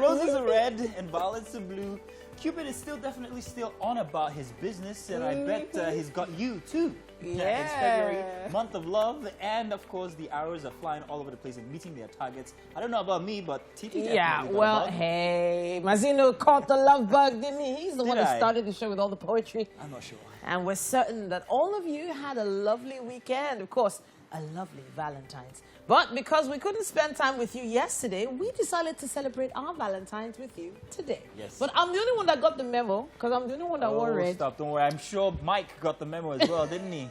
Roses are red and violets are blue. Cupid is definitely still on about his business, and I bet he's got you too. Yeah. It's February, month of love, and of course the arrows are flying all over the place and meeting their targets. I don't know about me, but Titi definitely got a bug. Hey, Mazino caught the love bug, didn't he? He's the one who started the show with all the poetry. I'm not sure. And we're certain that all of you had a lovely weekend. Of course, a lovely Valentine's. But because we couldn't spend time with you yesterday, we decided to celebrate our Valentine's with you today. Yes. But I'm the only one that got the memo, because I'm the only one that wore red. Stop, don't worry. I'm sure Mike got the memo as well, didn't he?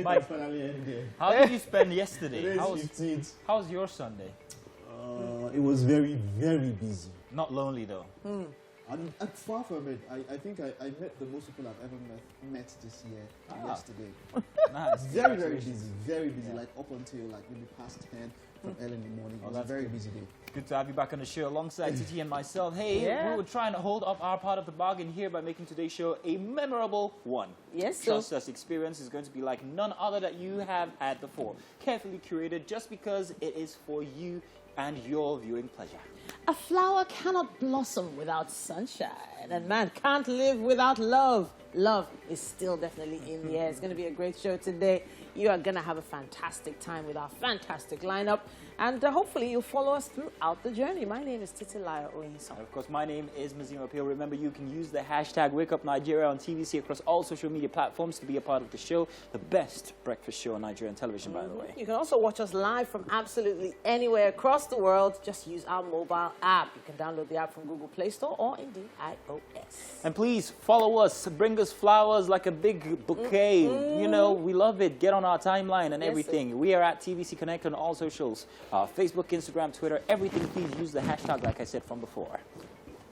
Mike, how did you spend yesterday? How was your Sunday? It was very, very busy. Not lonely though. I'm far from it. I think I met the most people I've ever met this year yesterday. Nice. Very, very busy. Very busy. Like up until like maybe past 10 from early in the morning. It was a very busy day. Good to have you back on the show alongside Titi and myself. Hey, we were trying to hold up our part of the bargain here by making today's show a memorable one. Yes, Trust us, experience is going to be like none other that you have had before. Carefully curated just because it is for you and your viewing pleasure. A flower cannot blossom without sunshine, and man can't live without love. Love is still definitely in the air. It's going to be a great show today. You are going to have a fantastic time with our fantastic lineup, and hopefully you'll follow us throughout the journey. My name is Titilayo Oyinso. And of course, my name is Mazino Appeal. Remember, you can use the hashtag WakeUpNigeria on TVC across all social media platforms to be a part of the show. The best breakfast show on Nigerian television, by the way. You can also watch us live from absolutely anywhere across the world. Just use our mobile app. You can download the app from Google Play Store or indeed iOS. And please follow us. Bring us flowers like a big bouquet. You know, we love it. Get on our timeline and everything. We are at TVC Connect on all socials. Facebook, Instagram, Twitter, everything. Please use the hashtag like I said from before.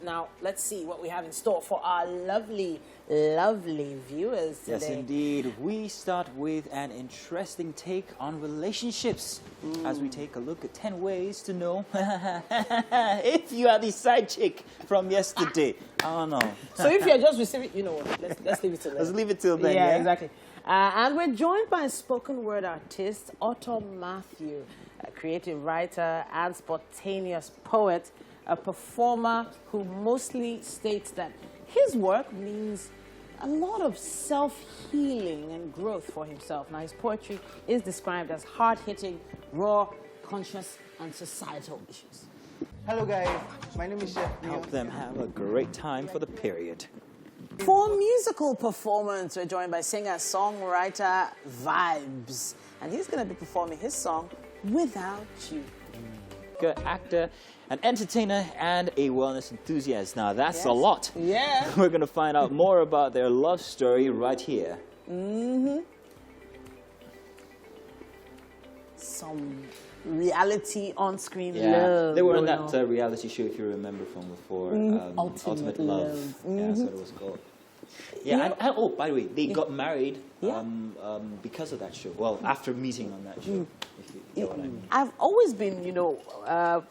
Now, let's see what we have in store for our lovely, lovely viewers today. Yes, indeed. We start with an interesting take on relationships as we take a look at 10 ways to know if you are the side chick from yesterday. I don't know. So if you're just receiving, you know what, let's leave it till then. Let's leave it till then. Yeah, exactly. And we're joined by a spoken word artist, Otto Matthew, a creative writer and spontaneous poet, a performer who mostly states that his work means a lot of self-healing and growth for himself. Now, his poetry is described as hard-hitting, raw, conscious, and societal issues. Hello guys, my name is Chef. Help them have a great time for the period. For musical performance, we're joined by singer-songwriter Vibes, and he's going to be performing his song, Without You. Actor, an entertainer, and a wellness enthusiast. Now, that's a lot. Yeah. We're going to find out more about their love story right here. Some reality on-screen Yeah, love. they were on that reality show, if you remember from before, Ultimate Love. Yeah, that's what it was called. Yeah, and oh, by the way, they got married because of that show. Well, after meeting on that show, if you get what I mean. I've always been, you know,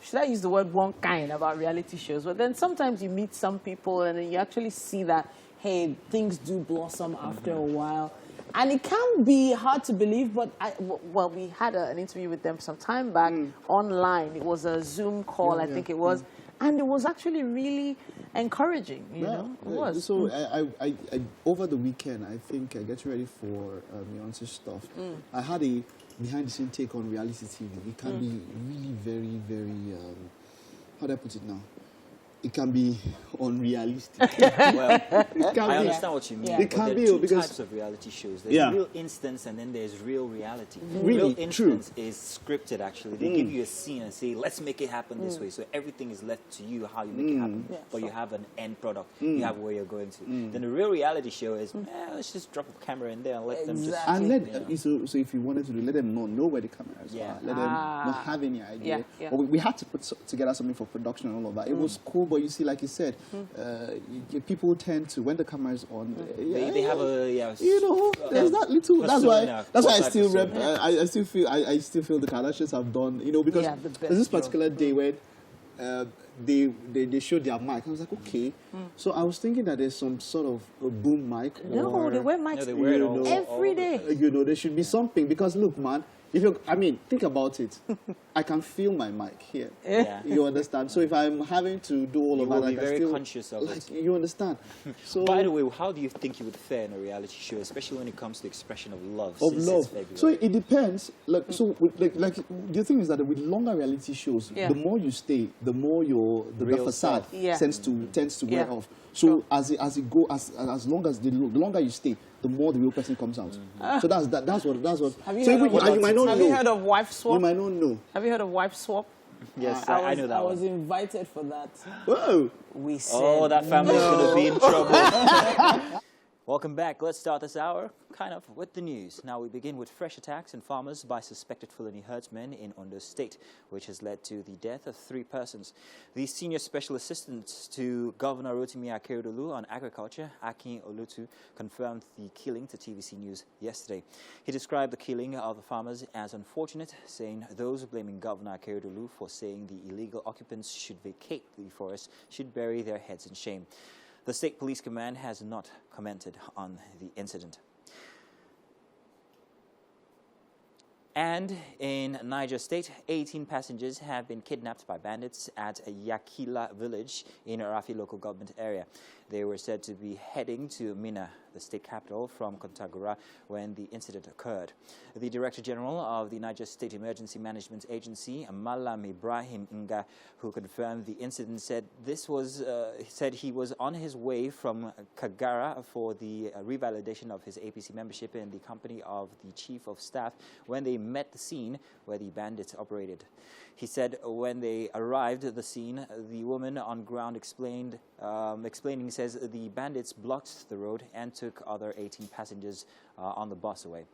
should I use the word one kind about reality shows? But then sometimes you meet some people and then you actually see that, hey, things do blossom after a while. And it can be hard to believe, but well, we had an interview with them some time back online. It was a Zoom call, I think it was. And it was actually really encouraging, you know. It was. So I over the weekend, I think getting ready for Beyonce stuff, I had a behind-the-scenes take on reality TV. It can be really very, very, how do I put it now? It can be unrealistic. Well, I understand what you mean. Yeah. It can be two because types of reality shows. There's real instance and then there's real reality. Really, real instance is scripted, actually. They give you a scene and say, let's make it happen this way. So everything is left to you how you make it happen. But you have an end product. You have where you're going to. Then the real reality show is, let's just drop a camera in there and let them just... And so if you wanted to do, let them not know where the cameras are. Let them not have any idea. But we had to put together something for production and all of that. It was cool, but you see, like you said, people tend to, when the camera is on, they have a, you know, there's that little, that's why I still rep, I still feel the Kardashians have done, you know, because there's this particular day when they showed their mic. I was like, okay. So I was thinking that there's some sort of a boom mic. No, they wear mics they wear it all every day. You know, there should be something, because look, man, think about it. I can feel my mic here. Yeah. You understand? So if I'm having to do all You of will that, be I can very still, conscious of it. You understand? So By the way, how do you think you would fare in a reality show, especially when it comes to expression of love? of since love. it's February? So it depends. The thing is that with longer reality shows, Yeah. the more you stay, the more the Real facade self. Yeah. tends to wear Yeah. off. So as long as the longer you stay, the more the real person comes out. So that's what. Have you So heard even of you might not have know. you heard of wife swap? You might not know. Have you heard of wife swap? Yes, I I know that I was one. invited for that. Whoa. We said Oh, that family's no. going to be in trouble. Welcome back. Let's start this hour kind of with the news. Now we begin with fresh attacks on farmers by suspected Fulani herdsmen in Ondo State, which has led to the death of 3 persons. The senior special assistant to Governor Rotimi Akeredolu on agriculture, Akin Olutu, confirmed the killing to TVC News yesterday. He described the killing of the farmers as unfortunate, saying those blaming Governor Akeredolu for saying the illegal occupants should vacate the forest should bury their heads in shame. The State Police Command has not commented on the incident. And in Niger State, 18 passengers have been kidnapped by bandits at a Yakila village in Arafi local government area. They were said to be heading to Mina, the state capital, from Kontagora when the incident occurred. The Director General of the Niger State Emergency Management Agency, Malam Ibrahim Nga, who confirmed the incident, said he was on his way from Kagara for the revalidation of his APC membership in the company of the Chief of Staff when they met the scene where the bandits operated. He said when they arrived at the scene, the woman on ground explaining says the bandits blocked the road and took other 18 passengers on the bus away.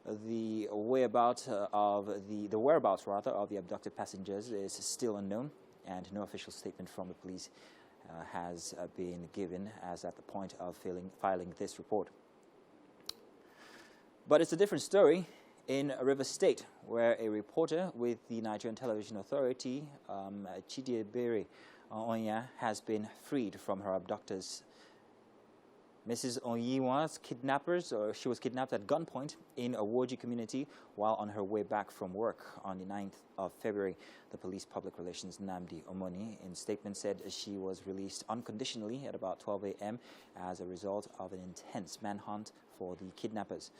The whereabouts of the abducted passengers is still unknown, and no official statement from the police has been given as at the point of filing this report. But it's a different story in Rivers State, where a reporter with the Nigerian Television Authority, Chidiebere Onya, has been freed from her abductors. Mrs. Onyiwa's she was kidnapped at gunpoint in Awoji community while on her way back from work on the 9th of February. The police public relations Namdi Omoni in statement said she was released unconditionally at about 12 a.m. as a result of an intense manhunt for the kidnappers.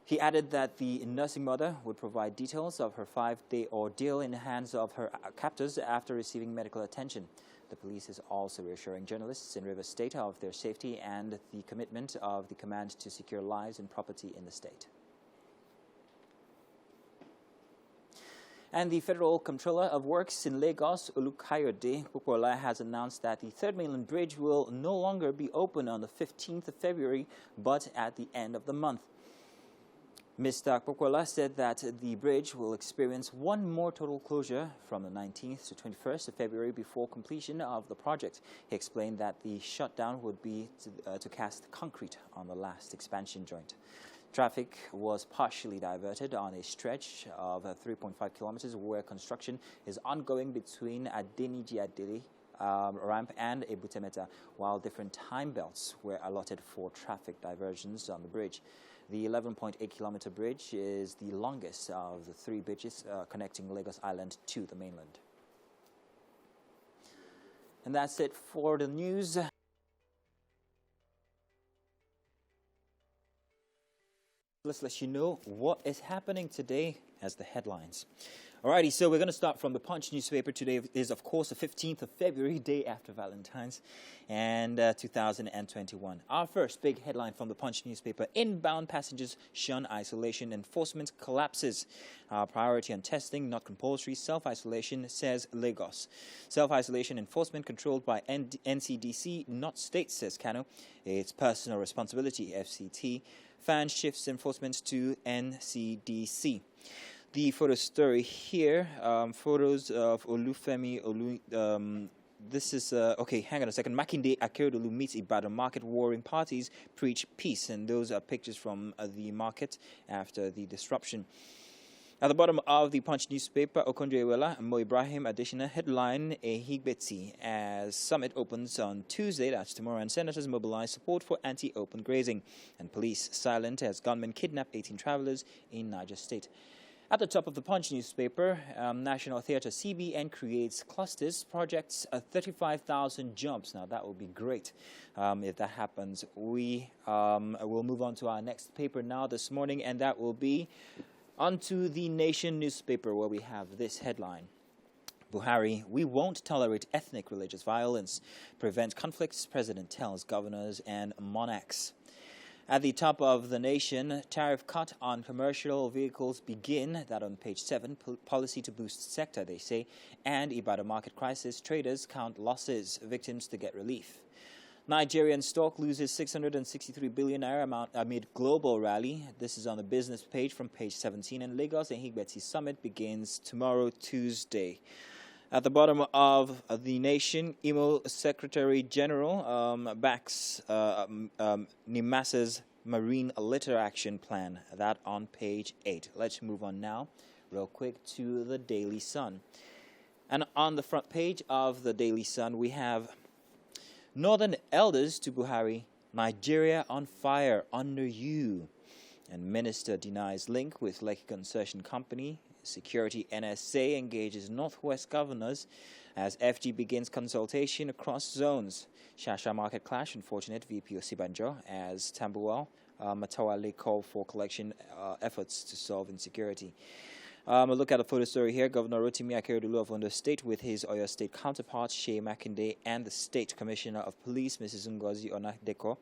He added that the nursing mother would provide details of her 5-day ordeal in the hands of her captors after receiving medical attention. The police is also reassuring journalists in Rivers State of their safety and the commitment of the command to secure lives and property in the state. And the Federal Comptroller of Works in Lagos, Olukayode Popola, has announced that the 3rd Mainland Bridge will no longer be open on the 15th of February, but at the end of the month. Mr. Popola said that the bridge will experience one more total closure from the 19th to 21st of February before completion of the project. He explained that the shutdown would be to cast concrete on the last expansion joint. Traffic was partially diverted on a stretch of 3.5 kilometers where construction is ongoing between Adeniji-Adele ramp and Ebutemeta, while different time belts were allotted for traffic diversions on the bridge. The 11.8-kilometer bridge is the longest of the 3 bridges connecting Lagos Island to the mainland. And that's it for the news. Let's let you know what is happening today as the headlines. Alrighty, so we're going to start from the Punch newspaper. Today is, of course, the 15th of February, day after Valentine's, and 2021. Our first big headline from the Punch newspaper: inbound passengers shun isolation, enforcement collapses. Our priority on testing, not compulsory. Self-isolation, says Lagos. Self-isolation enforcement controlled by NCDC, not state, says Kano. It's personal responsibility, FCT. Fan shifts enforcement to NCDC. The photo story here, photos of Olufemi this is, okay, hang on a second. Makinde Akeredolu meets Ibadan market. Warring parties preach peace. And those are pictures from the market after the disruption. At the bottom of the Punch newspaper, Okonjo-Iweala and Mo Ibrahim additional headline, Ehigbeti, as summit opens on Tuesday, that's tomorrow, and senators mobilize support for anti-open grazing. And police silent as gunmen kidnap 18 travelers in Niger State. At the top of the Punch newspaper, National Theatre CBN creates clusters, projects 35,000 jobs. Now, that would be great if that happens. We will move on to our next paper now this morning, and that will be onto the Nation newspaper, where we have this headline. Buhari, we won't tolerate ethnic religious violence. Prevent conflicts, President tells governors and monarchs. At the top of the Nation, tariff cut on commercial vehicles begin. That on page 7, policy to boost sector, they say. And Ibadan market crisis, traders count losses, victims to get relief. Nigerian stock loses 663 billion naira amount amid global rally. This is on the business page from page 17. And Lagos and Higbeti Summit begins tomorrow, Tuesday. At the bottom of the Nation, Imo Secretary General backs Nimasa's Marine Litter Action Plan. That on page 8. Let's move on now, real quick, to the Daily Sun. And on the front page of the Daily Sun, we have Northern Elders to Buhari, Nigeria on fire under you. And Minister denies link with Lekki Concession Company. Security NSA engages Northwest governors as FG begins consultation across zones. Shasha market clash, unfortunate, VP Osibanjo as Tambuwal. Matawale call for collection efforts to solve insecurity. A look at a photo story here. Governor Rotimi Akeredolu of Ondo State with his Oyo State counterpart, Shea Makinde, and the State Commissioner of Police, Mrs. Ngozi Onadeko,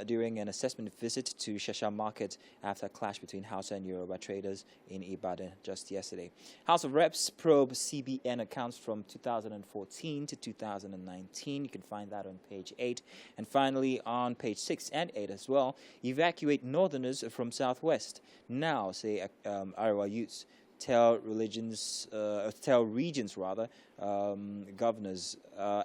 during an assessment visit to Shasha Market after a clash between Hausa and Yoruba traders in Ibadan just yesterday. House of Reps probe CBN accounts from 2014 to 2019. You can find that on page 8. And finally, on page 6 and 8 as well, evacuate northerners from southwest. Now, say Arawa youths. Tell regions, governors.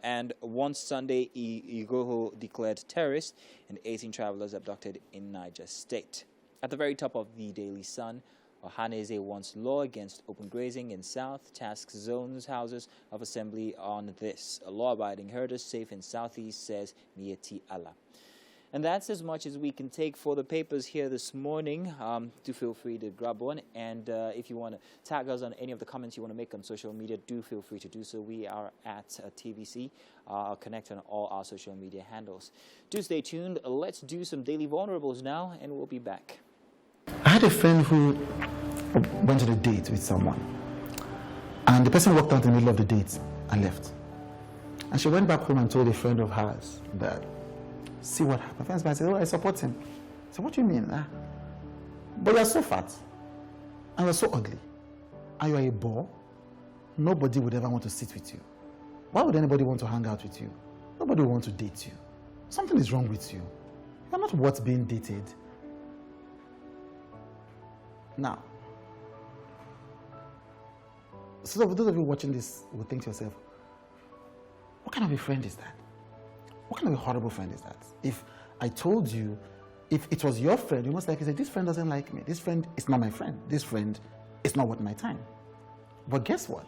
And one Sunday, Igoho declared terrorist and 18 travelers abducted in Niger State. At the very top of the Daily Sun, Ohaneze wants law against open grazing in South, tasks zones, houses of assembly on this. Law-abiding herders safe in Southeast, says Mieti Allah. And that's as much as we can take for the papers here this morning. Do feel free to grab one. And if you want to tag us on any of the comments you want to make on social media, do feel free to do so. We are at TVC. Connect on all our social media handles. Do stay tuned. Let's do some Daily Vulnerables now, and we'll be back. I had a friend who went on a date with someone. And the person walked out in the middle of the date and left. And she went back home and told a friend of hers that, see what happened. My friend said, oh, I support him. I said, what do you mean? But you're so fat. And you're so ugly. And you're a bore. Nobody would ever want to sit with you. Why would anybody want to hang out with you? Nobody would want to date you. Something is wrong with you. You're not worth being dated. Now, so for those of you watching this will think to yourself, what kind of a friend is that? What kind of a horrible friend is that? If I told you, if it was your friend, you most likely say, this friend doesn't like me. This friend is not my friend. This friend is not worth my time. But guess what?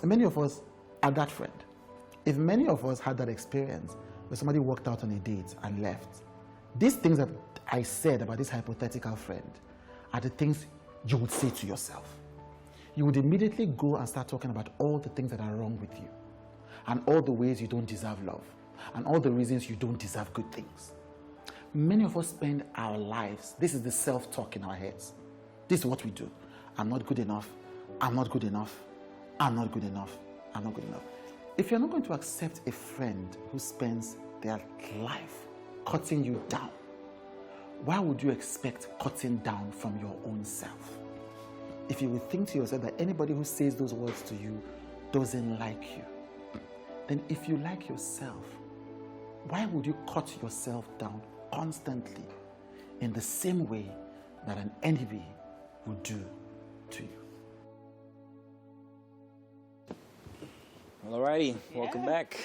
Many of us are that friend. If many of us had that experience where somebody walked out on a date and left, these things that I said about this hypothetical friend are the things you would say to yourself. You would immediately go and start talking about all the things that are wrong with you and all the ways you don't deserve love and all the reasons you don't deserve good things. Many of us spend our lives, this is the self-talk in our heads. This is what we do. I'm not good enough. I'm not good enough. I'm not good enough. I'm not good enough. If you're not going to accept a friend who spends their life cutting you down, why would you expect cutting down from your own self? If you would think to yourself that anybody who says those words to you doesn't like you, then if you like yourself, why would you cut yourself down constantly in the same way that an enemy would do to you? Alrighty, welcome back.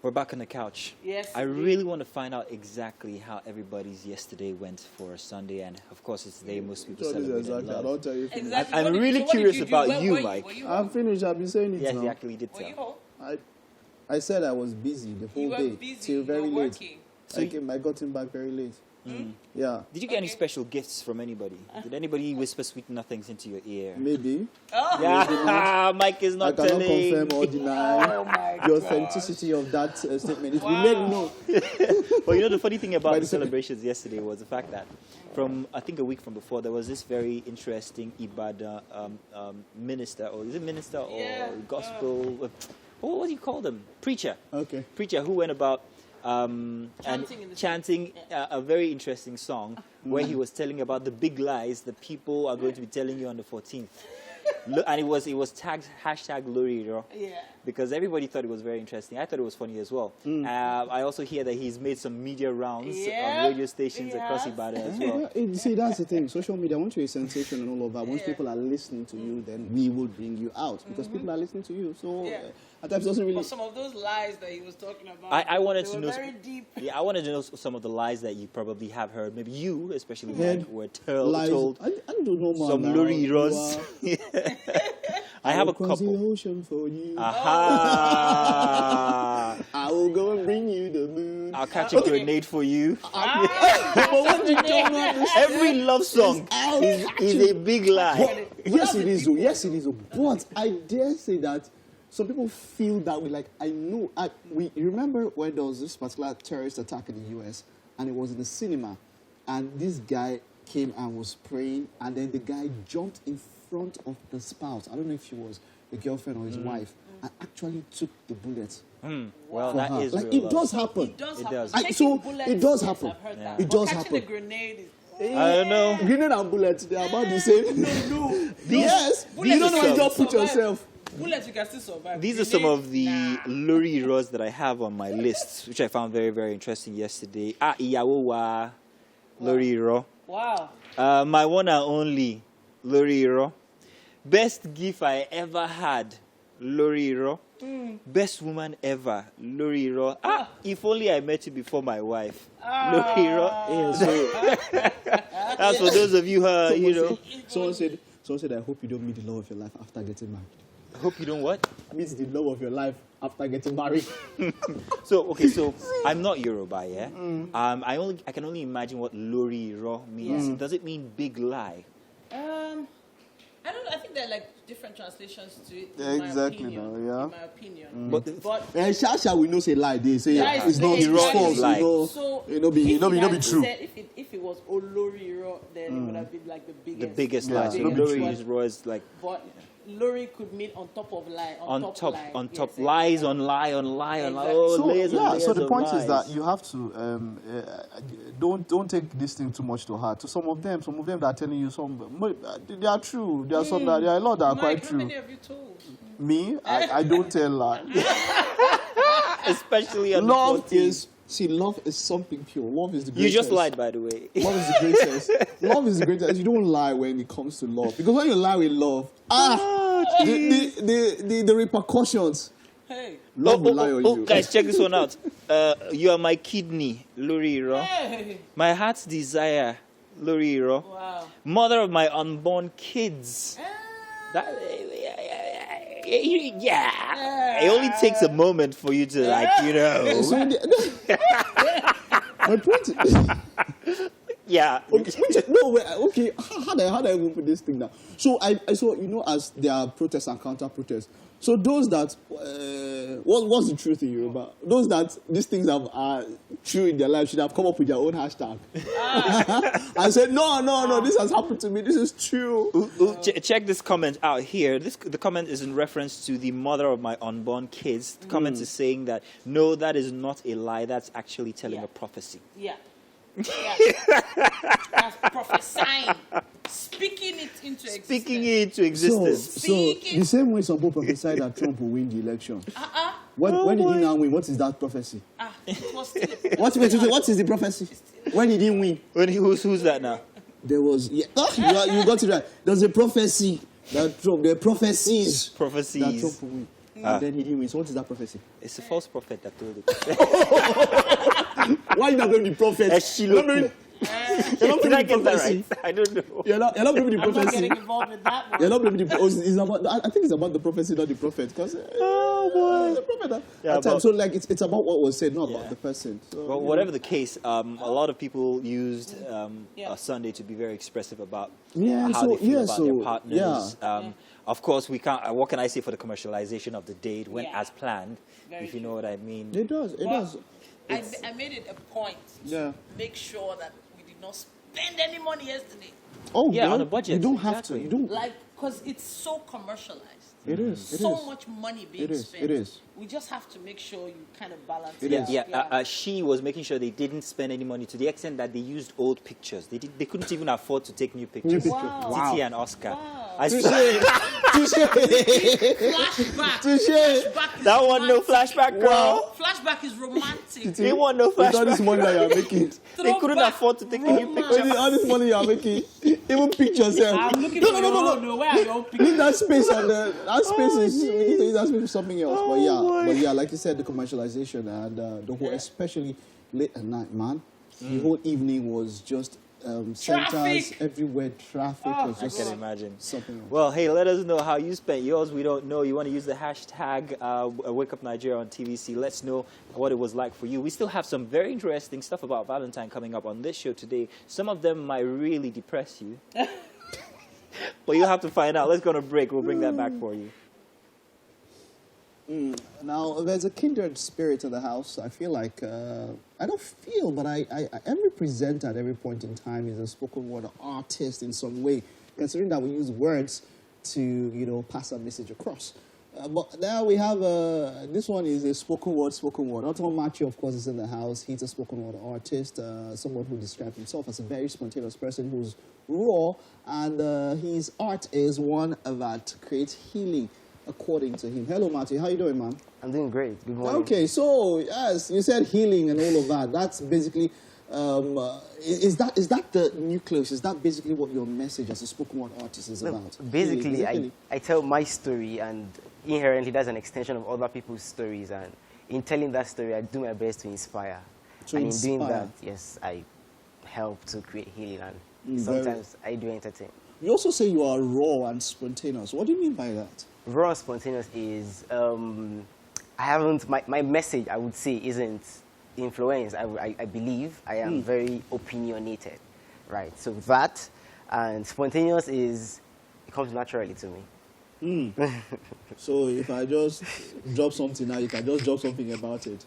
We're back on the couch. Yes. I really want to find out exactly how everybody's yesterday went for Sunday, and of course it's the day most people celebrate. Exactly. I don't tell you. Exactly. I'm really curious about you, Mike. I'm finished. I've been saying it Yes, now. you actually did tell. I said I was busy the whole day till very late. So I got him back very late. Yeah. Did you get any special gifts from anybody? Did anybody whisper sweet nothings into your ear? Maybe. Yeah, Mike is I not cannot telling. confirm or deny the authenticity of that statement. It will be made known. But you know, the funny thing about By the the- celebrations yesterday was the fact that from, I think, a week from before, there was this very interesting Ibadan minister, or is it minister or gospel? What do you call them? Preacher. Okay. Preacher who went about chanting a very interesting song where he was telling about the big lies that people are going to be telling you on the 14th. And it was tagged #Loriro. Yeah. Because everybody thought it was very interesting. I thought it was funny as well. I also hear that he's made some media rounds on radio stations across Ibadan as well. You see, that's the thing. Social media, once you're a sensation and all of that, once people are listening to you, then we will bring you out because people are listening to you. So at times it doesn't really. But some of those lies that he was talking about, I wanted they to were know. very deep. Yeah, I wanted to know some of the lies that you probably have heard. Maybe you, especially, Heard were Lies. told I don't know, man. some now. Luriros. I have a Cross the couple. ocean for you. Aha! I will go and bring you the moon. I'll catch a grenade for you. But what you don't understand? Every love song is a big lie. Yes, it is. Yes, it is. But I dare say that some people feel that way. Like, I know. We remember when there was this particular terrorist attack in the U.S. and it was in the cinema, and this guy came and was praying, and then the guy jumped in front of the spouse. I don't know if she was the girlfriend or his wife, and actually took the bullet. Well, for that her. is like, real it love. does happen. It does It happen. does. Taking So, bullets, it does yes, happen. I've heard Yeah. that. It But does catching happen. a grenade is... I don't know. Grenade and bullets, they are about the same. No. Yes. Bullets You don't know you you can just put survive. yourself. Bullets, you can still survive. These are some Grenade, of the Luriros that I have on my list, which I found very, very interesting yesterday. Iyawo wa Luriro. Wow. My one and only Luriro. Best gift I ever had, Luriro. Best woman ever, Luriro. If only I met you before my wife, Luriro. Yeah, so That's for those of you who, you know. someone said, I hope you don't meet the love of your life after getting married. I hope you don't what? Meet the love of your life after getting married. So I'm not Yoruba, yeah. I can only imagine what Luriro means. Does it mean big lie? I don't know. I think there are like different translations to it. Yeah, in my exactly opinion, now, yeah. In my opinion. But And Shasha, we know say lie. They say Yeah, it's not it's false. lie. You know, So it no be if he had true. said- if it was Oloriro, then it would have been like the biggest. The biggest Yeah. lie. So Yeah. Luriro is like But Lori could mean on top of lie, on top lie. top Yes, lies on lie on lie on lie. Exactly. Oh, So layers and yeah, layers so the of point is that lies. you have to don't take this thing too much to heart. To some of them that are telling you they are true. There are some that there are a lot that are Mike, quite how true. many have you told? Me, I don't tell lies. Especially on Love the 14th. love is something pure. Love is the You greatest. just lied, by the way. Love is the greatest. Love is the greatest. You don't lie when it comes to love, because when you lie with love, the repercussions. Hey. Love will lie on you. Guys, check this one out. You are my kidney, Luriro. Hey. My heart's desire, Luriro. Wow. Mother of my unborn kids. That, yeah. It only takes a moment for you to, like, you know. So my point is, Yeah. okay, how do I even put this thing down? So I saw, as there are protests and counter-protests. So those that, what's the truth in Yoruba? Those that these things are true in their life should have come up with their own hashtag. I said, no, this has happened to me. This is true. Check this comment out here. The comment is in reference to the mother of my unborn kids. The comment is saying that, no, that is not a lie. That's actually telling a prophecy. Yeah. That's prophesying. Speaking it into existence. Speaking it into existence. So the same way some people prophesied that Trump will win the election. When did he now win? What is that prophecy? It was still What is the prophecy? When did he win? Who's that now? There was you got it right. There's a prophecy that Trump. There are prophecies that Prophecies. Trump will win. And then he didn't win. So what is that prophecy? It's a false prophet that told it. Why are you not going to be prophet? Eshiloku. You're not Did I believing get the that prophecy. right? I don't know. You're not believing the I'm not prophecy. getting involved with that one. You're not believing the prophecy. It's about, I think it's about the prophecy, not the prophet. Because the prophet. Yeah, at times, so like it's about what was said, not about the person. So, Well, whatever the case, a lot of people used a Sunday to be very expressive about how they feel about their partners. Of course, we can't. What can I say for the commercialization of the day? It went as planned, if you know what I mean. It does. It does. I made it a point to make sure that we did not spend any money yesterday. Oh, yeah, no, on a budget. You don't have Exactly. to. You don't. Like, because it's so commercialized. It is. So much money being spent. It is. We just have to make sure you kind of balance It it is. out. She was making sure they didn't spend any money to the extent that they used old pictures. They couldn't even afford to take new pictures. Wow. Titi and Oscar. Wow. Flashback. Flashback. That one no flashback, girl. Wow. Flashback is romantic. They want no With all this flashback. money that you're making, They couldn't afford to take a new Romance. picture. with all this money you're making, even pictures. I'm looking for No. where are your Leave pictures? that space on the. That space is. We need to use that space for something else. But yeah, like you said, the commercialization and the whole, especially late at night, man. The whole evening was just centers everywhere. Traffic was I just can imagine. something else. Well, hey, let us know how you spent yours. We don't know. You want to use the hashtag Wake Up Nigeria on TVC. Let's know what it was like for you. We still have some very interesting stuff about Valentine coming up on this show today. Some of them might really depress you. But you'll have to find out. Let's go on a break. We'll bring that back for you. Now, there's a kindred spirit in the house. I feel like, I don't feel, but every presenter at every point in time is a spoken word artist in some way, considering that we use words to, pass a message across. But now we have, this one is a spoken word. Otto Matthew, of course, is in the house. He's a spoken word artist, someone who describes himself as a very spontaneous person who's raw, and his art is one that creates healing, according to him. Hello, Matthew. How you doing, man? I'm doing great. Good morning. Okay, so, yes, you said healing and all of that. That's basically, is that the nucleus? Is that basically what your message as a spoken word artist is about? Basically, Healing. I tell my story, and inherently that's an extension of other people's stories. And in telling that story, I do my best to inspire. And in doing that, yes, I help to create healing. And sometimes I do entertain. You also say you are raw and spontaneous. What do you mean by that? Raw and spontaneous is, my message, I would say, isn't influenced. I believe I am very opinionated, right? So that, and spontaneous is, it comes naturally to me. So if I just drop something now, you can just drop something about it.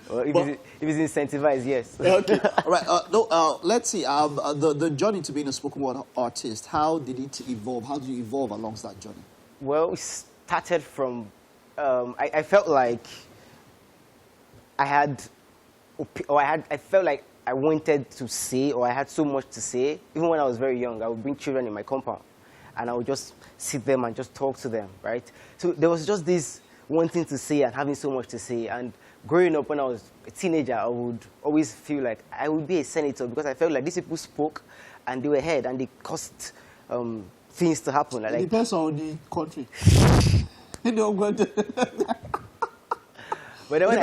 Well, if it's incentivized, yes. Okay. All right. Let's see. The journey to being a spoken word artist, how did it evolve? How did you evolve along that journey? Well, it started from, I felt like I felt like I wanted to say, or I had so much to say. Even when I was very young, I would bring children in my compound, and I would just sit them and just talk to them, right? So there was just this wanting to say and having so much to say. And growing up, when I was a teenager, I would always feel like I would be a senator, because I felt like these people spoke and they were heard and they caused things to happen. It depends on the country. But then when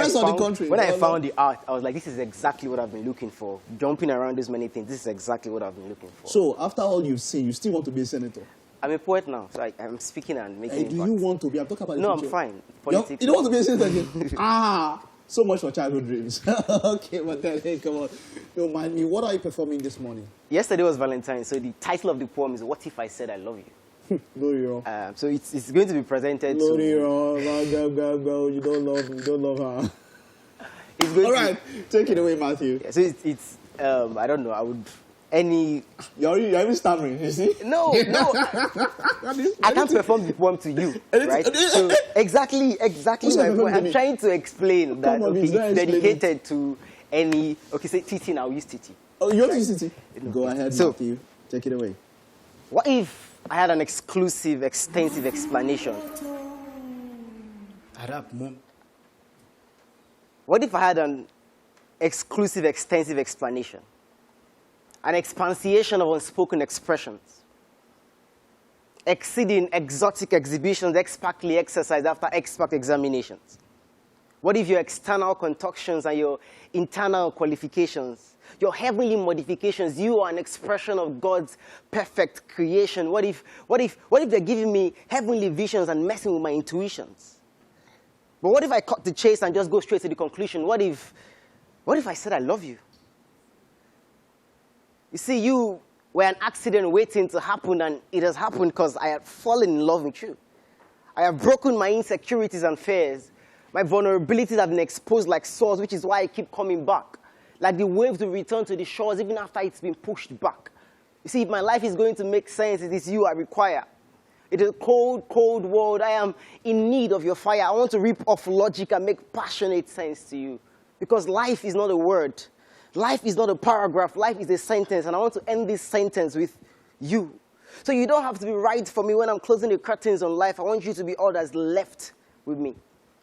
I found the the art, I was like, this is exactly what I've been looking for. Jumping around this many things, this is exactly what I've been looking for. So after all you've seen, you still want to be a senator? I'm a poet now, so I'm speaking and making Do you want to be? I'm talking about No, the I'm future. fine. You don't want to be a senator? So much for childhood dreams. Okay, but then, hey, come on. Don't mind me. What are you performing this morning? Yesterday was Valentine, so the title of the poem is "What If I Said I Love You." Glory wrong. So it's going to be presented Glory to... wrong. Go. You don't love her. It's going All right, take it away, Matthew. So it's I don't know, I would... You're even stammering, you see? No. I can't perform the poem to you, right? So exactly my point. I'm trying to explain that it's dedicated to any... Okay, say Titi now, use Titi. Oh, you want to use Titi? Go ahead, Matthew. Take it away. What if I had an exclusive, extensive explanation? What if I had an exclusive, extensive explanation? An expansiation of unspoken expressions, exceeding exotic exhibitions expertly exercised after expert examinations? What if your external concoctions and your internal qualifications your heavenly modifications. You are an expression of God's perfect creation. What if they're giving me heavenly visions and messing with my intuitions? But what if I cut the chase and just go straight to the conclusion? What if I said I love you? You see, you were an accident waiting to happen, and it has happened because I had fallen in love with you. I have broken my insecurities and fears. My vulnerabilities have been exposed like swords, which is why I keep coming back. Like the waves will return to the shores even after it's been pushed back. You see, if my life is going to make sense, it is you I require. It is a cold, cold world. I am in need of your fire. I want to rip off logic and make passionate sense to you. Because life is not a word. Life is not a paragraph. Life is a sentence. And I want to end this sentence with you. So you don't have to be right for me when I'm closing the curtains on life. I want you to be all that's left with me.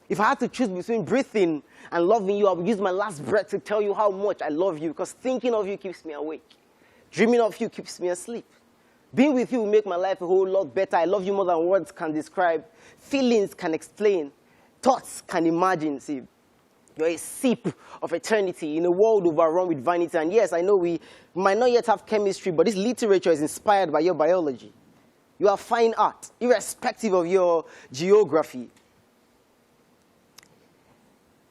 If I had to choose between breathing and loving you, I would use my last breath to tell you how much I love you, because thinking of you keeps me awake. Dreaming of you keeps me asleep. Being with you will make my life a whole lot better. I love you more than words can describe. Feelings can explain. Thoughts can imagine. See, you're a sip of eternity in a world overrun with vanity. And yes, I know we might not yet have chemistry, but this literature is inspired by your biology. You are fine art, irrespective of your geography.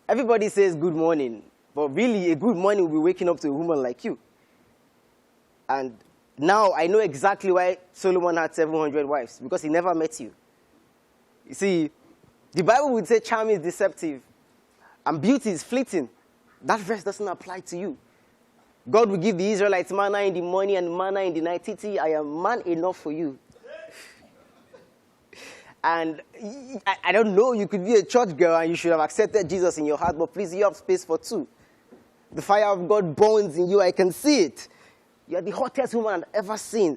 Everybody says good morning, but really a good morning will be waking up to a woman like you. And now I know exactly why Solomon had 700 wives, because he never met you. You see, the Bible would say charm is deceptive and beauty is fleeting. That verse doesn't apply to you. God will give the Israelites manna in the morning and manna in the night. Titi, I am man enough for you. And I don't know, you could be a church girl and you should have accepted Jesus in your heart, but please, you have space for two. The fire of God burns in you. I can see it. You're the hottest woman I've ever seen.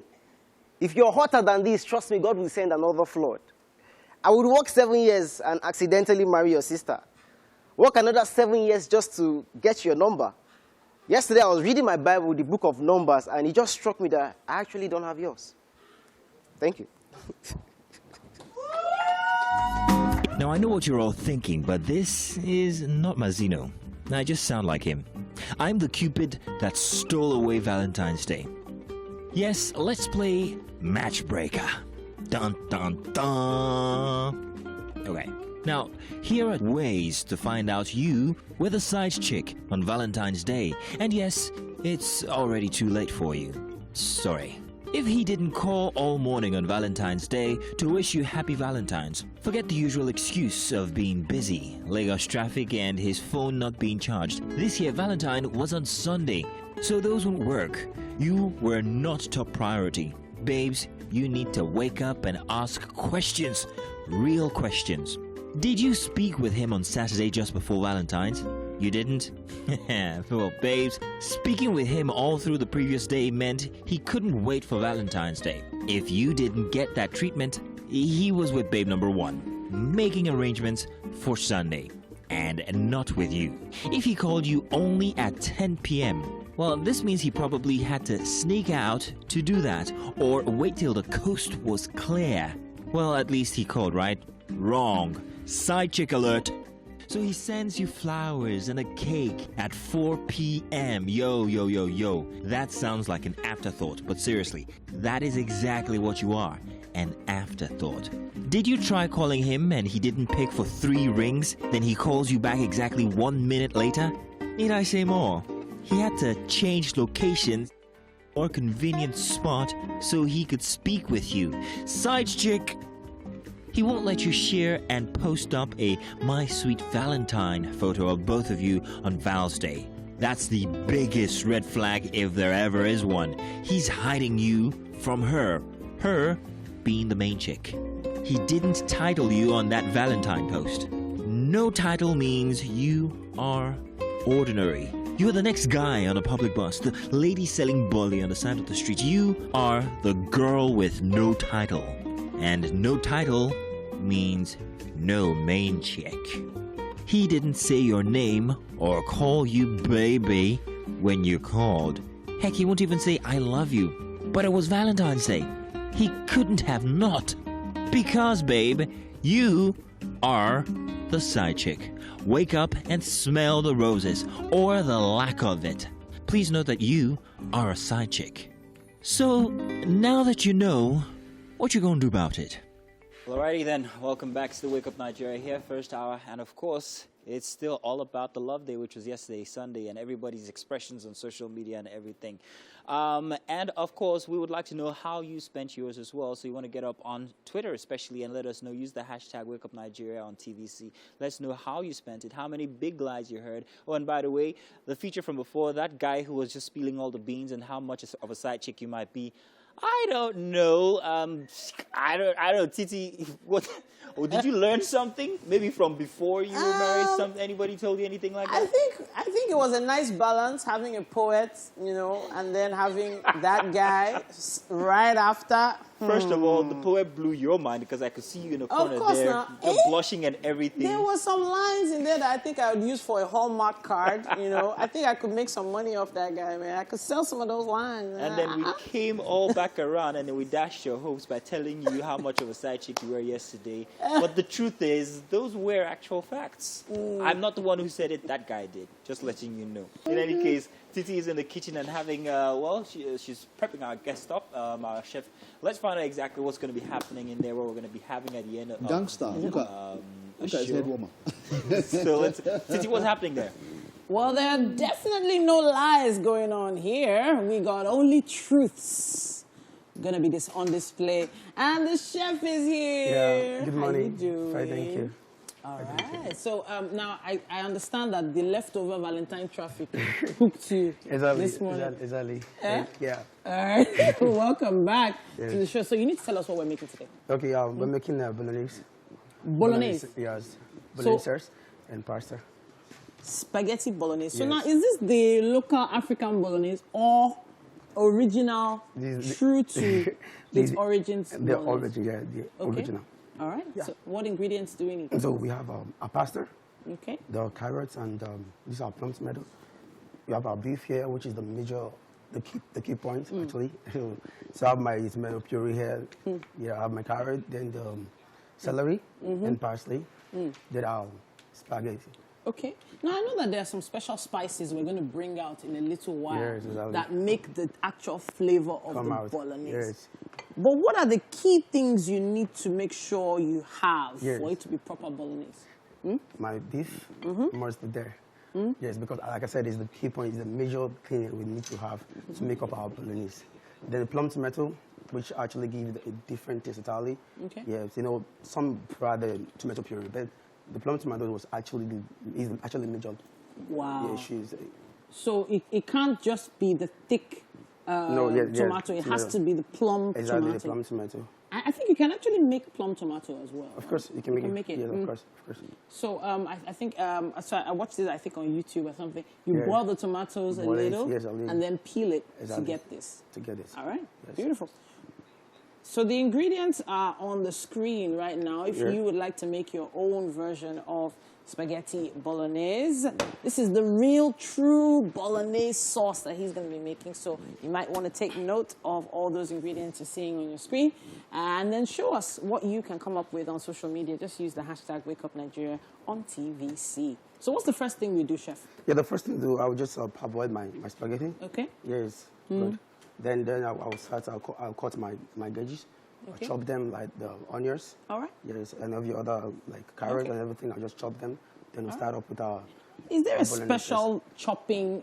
If you're hotter than this, trust me, God will send another flood. I would work 7 years and accidentally marry your sister. Work another 7 years just to get your number. Yesterday, I was reading my Bible, the book of Numbers, and it just struck me that I actually don't have yours. Thank you. Now, I know what you're all thinking, but this is not Mazzino. I just sound like him. I'm the Cupid that stole away Valentine's Day. Yes, let's play Matchbreaker. Dun, dun, dun. Okay, now, here are ways to find out you were the side chick on Valentine's Day. And yes, it's already too late for you. Sorry. If he didn't call all morning on Valentine's Day to wish you happy Valentines, forget the usual excuse of being busy, Lagos traffic and his phone not being charged. This year Valentine was on Sunday, so those won't work. You were not top priority. Babes, you need to wake up and ask questions. Real questions. Did you speak with him on Saturday just before Valentine's? You didn't? Well, babes, speaking with him all through the previous day meant he couldn't wait for Valentine's Day. If you didn't get that treatment, he was with babe number one, making arrangements for Sunday, and not with you. If he called you only at 10 p.m., well, this means he probably had to sneak out to do that, or wait till the coast was clear. Well, at least he called, right? Wrong. Side chick alert. So he sends you flowers and a cake at 4 p.m. Yo, yo, yo, yo. That sounds like an afterthought, but seriously, that is exactly what you are, an afterthought. Did you try calling him and he didn't pick for 3 rings, then he calls you back exactly 1 minute later? Need I say more? He had to change locations or convenient spot so he could speak with you. Side chick. He won't let you share and post up a My Sweet Valentine photo of both of you on Val's Day. That's the biggest red flag if there ever is one. He's hiding you from her. Her being the main chick. He didn't title you on that Valentine post. No title means you are ordinary. You're the next guy on a public bus, the lady selling bully on the side of the street. You are the girl with no title. And no title means no main chick. He didn't say your name or call you baby when you called. Heck, he won't even say I love you. But it was Valentine's Day. He couldn't have not. Because, babe, you are the side chick. Wake up and smell the roses, or the lack of it. please note that you are a side chick. So, now that you know, what you gonna do about it? Well, alrighty then, welcome back to the Wake Up Nigeria here, first hour, and of course, it's still all about the Love Day, which was yesterday, Sunday, and everybody's expressions on social media and everything. And of course, we would like to know how you spent yours as well, so you want to get up on Twitter especially and let us know. Use the hashtag Wake Up Nigeria on TVC. Let us know how you spent it, how many big lies you heard. Oh, and by the way, the feature from before, that guy who was just spilling all the beans and how much of a side chick you might be, I don't know. I don't. Titi, what? Or did you learn something? Maybe from before you were married? Anybody told you anything like that? I think it was a nice balance having a poet, and then having that guy right after. First of all, the poet blew your mind because I could see you in the corner there, blushing and everything. There were some lines in there that I think I would use for a Hallmark card. I think I could make some money off that guy, man. I could sell some of those lines. And then we came all back around, and then we dashed your hopes by telling you how much of a side chick you were yesterday. But the truth is, those were actual facts. I'm not the one who said it. That guy did. Just letting you know. In any case, Titi is in the kitchen and having, she's prepping our guest up, our chef. Let's find out exactly what's going to be happening in there, what we're going to be having at the end of Gangster, look at his head warmer. So Titi, what's happening there? Well, there are definitely no lies going on here. We got only truths going to be on display. And the chef is here. Yeah, good morning. How you doing? Fine, thank you. All right. So now I understand that the leftover Valentine traffic hooked you this morning. Exactly. Yeah. All right. Welcome back to the show. So you need to tell us what we're making today. Okay, we're making bolognese. Bolognese? Yes. Bolognese and pasta. Spaghetti bolognese. So Yes. now, is this the local African bolognese or original, true to its origins? The origin, yeah, the original. All right. Yeah. So what ingredients do we need? So we have a pasta, Okay. the carrots, and these are plum tomatoes. We have our beef here, which is the key point, actually. So I have my tomato puree here. Yeah, I have my carrot, then the celery and parsley, then our spaghetti. Okay. Now, I know that there are some special spices we're going to bring out in a little while Yes, exactly. that make the actual flavor of Come the out. bolognese. Yes. But what are the key things you need to make sure you have Yes. for it to be proper bolognese? My beef must be there. Yes, because like I said, it's the key point, it's the major thing we need to have to make up our bolognese. Then the plum tomato, which actually gives a different taste entirely. Okay. Yes, some prefer the tomato puree, but the plum tomato is actually the major issues. So it can't just be the thick tomato. It has to be the plum tomato. Exactly, the plum tomato. I think you can actually make plum tomato as well. Of course, you can make it. Yes, of course. So I think I watched this. I think on YouTube or something. You boil the tomatoes a little, and then peel it to get this. All right, beautiful. So the ingredients are on the screen right now. If you would like to make your own version of spaghetti bolognese, this is the real, true bolognese sauce that he's going to be making. So you might want to take note of all those ingredients you're seeing on your screen, and then show us what you can come up with on social media. Just use the hashtag WakeUpNigeria on TVC. So what's the first thing we do, Chef? Yeah, the first thing to do, I will just parboil my spaghetti. Okay. Yes, good. Then I'll cut my veggies. Okay. I'll chop them like the onions. All right. Yes, and every other like carrot and everything. I'll just chop them. Then we'll start up with our. Is there a special chopping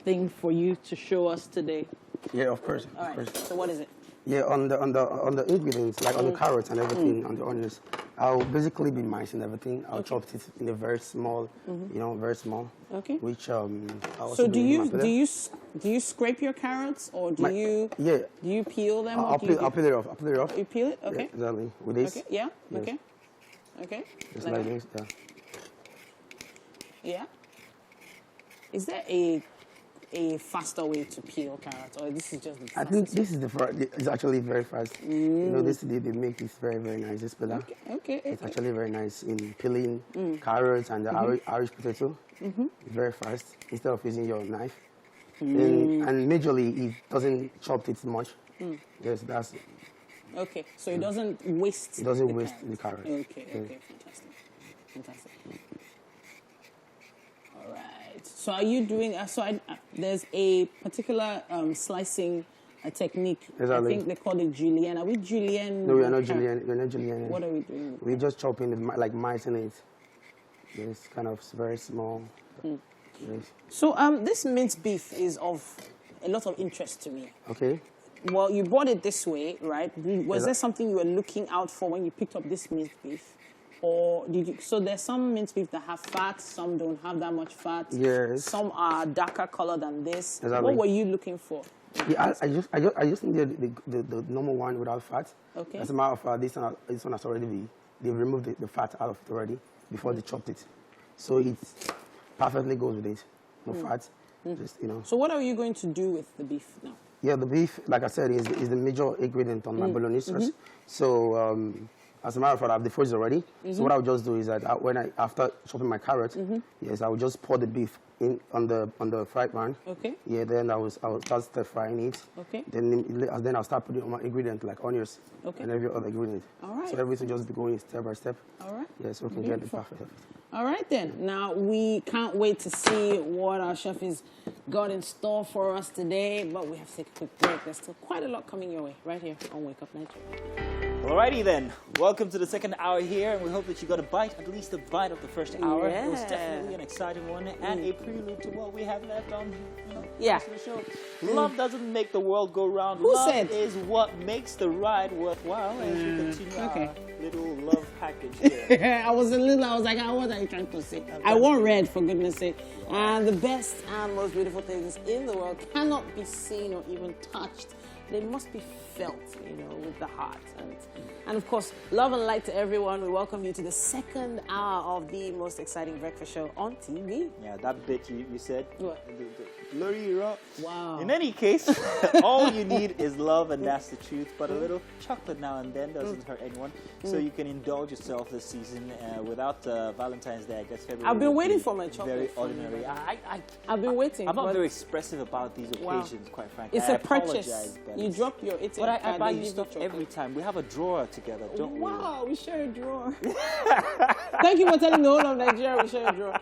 thing for you to show us today? Yeah, of course. All right. So what is it? Yeah, on the ingredients, like on the carrots and everything, on the onions, I'll basically be micing everything. I'll chop it in a very small, very small. Okay. Which I'll also So do you scrape your carrots or do you peel them? I'll peel it off. I'll peel it off. You peel it? Okay. Yeah, exactly. With this. Okay. Yeah. Yes. Okay. Okay. Just like this. Yeah. Yeah. Is there a faster way to peel carrots, or this is just the fastest? I think this is it's actually very fast. This they make this very, very nice. This pillar. Okay. It's actually very nice in peeling carrots and the Irish potato. It's very fast instead of using your knife. And majorly, it doesn't chop it much. Yes, that's it. Okay, so it doesn't waste. It doesn't waste the carrot. Okay, fantastic. All right. So are you doing? There's a particular slicing technique. Exactly. I think they call it julienne. Are we julienne? No, we are not julienne. We're not julienne. What are we doing? We're just chopping like mice in it. It's kind of very small. Yes. So this minced beef is of a lot of interest to me. Okay. Well, you bought it this way, right? Was there something you were looking out for when you picked up this minced beef? Or did you? So there's some minced beef that have fat, some don't have that much fat. Yes. Some are darker color than this. Exactly. What were you looking for? Yeah, I just need the normal one without fat. Okay. As a matter of fact, this one has already they've removed the fat out of it already before they chopped it, so it perfectly goes with it. No fat, just So what are you going to do with the beef now? Yeah, the beef, like I said, is the major ingredient on my bolognese sauce. So, as a matter of fact, I have the frozen already. So what I'll just do is that after chopping my carrot, yes, I will just pour the beef in on the fried pan. Okay. Yeah, then I will start stir frying it. Okay. Then I'll start putting all my ingredients like onions and every other ingredient. All right. So everything just be going step by step. All right. Yeah, so we can get the perfect. All right then. Now we can't wait to see what our chef has got in store for us today, but we have to take a quick break. There's still quite a lot coming your way right here on Wake Up Nigeria. Alrighty then, welcome to the second hour here, and we hope that you got at least a bite of the first hour. Yeah. It was definitely an exciting one and a prelude to what we have left on the Yeah. rest of the show. Love doesn't make the world go round. Who Love said? is what makes the ride worthwhile as we continue our little love package here. I was like, what are you trying to say? I want red, for goodness sake. And the best and most beautiful things in the world cannot be seen or even touched. They must be felt, with the heart. And of course, love and light to everyone. We welcome you to the second hour of the most exciting breakfast show on TV. Yeah, that bit you said. What? The blurry rock. Wow. In any case, all you need is love, and that's the truth. But a little chocolate now and then doesn't hurt anyone. So you can indulge yourself this season without Valentine's Day. I guess February. I've been will waiting be for my chocolate. Very ordinary. I've been waiting. I'm not very expressive about these occasions, quite frankly. It's I a purchase. apologize, but You drop your ATM But I card, buy they you give stuff chocolate. every time. We have a drawer together, don't we? Wow, we share a drawer. Thank you for telling the whole of Nigeria we share a drawer.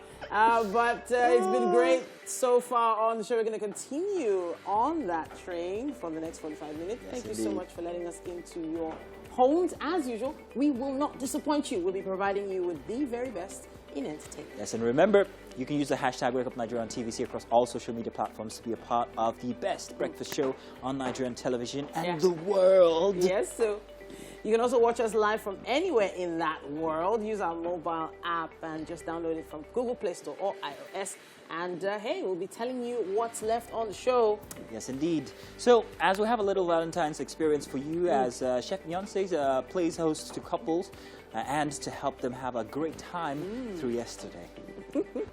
But it's been great so far on the show. We're going to continue on that train for the next 45 minutes. Thank you so much for letting us into your homes. As usual, we will not disappoint you. We'll be providing you with the very best in entertainment. Yes, and remember, you can use the hashtag WakeUpNigeria on TVC across all social media platforms to be a part of the best breakfast show on Nigerian television and the world. Yes, so you can also watch us live from anywhere in that world. Use our mobile app and just download it from Google Play Store or iOS. And hey, we'll be telling you what's left on the show. Yes, indeed. So, as we have a little Valentine's experience for you, as Chef Beyonce plays host to couples and to help them have a great time through yesterday.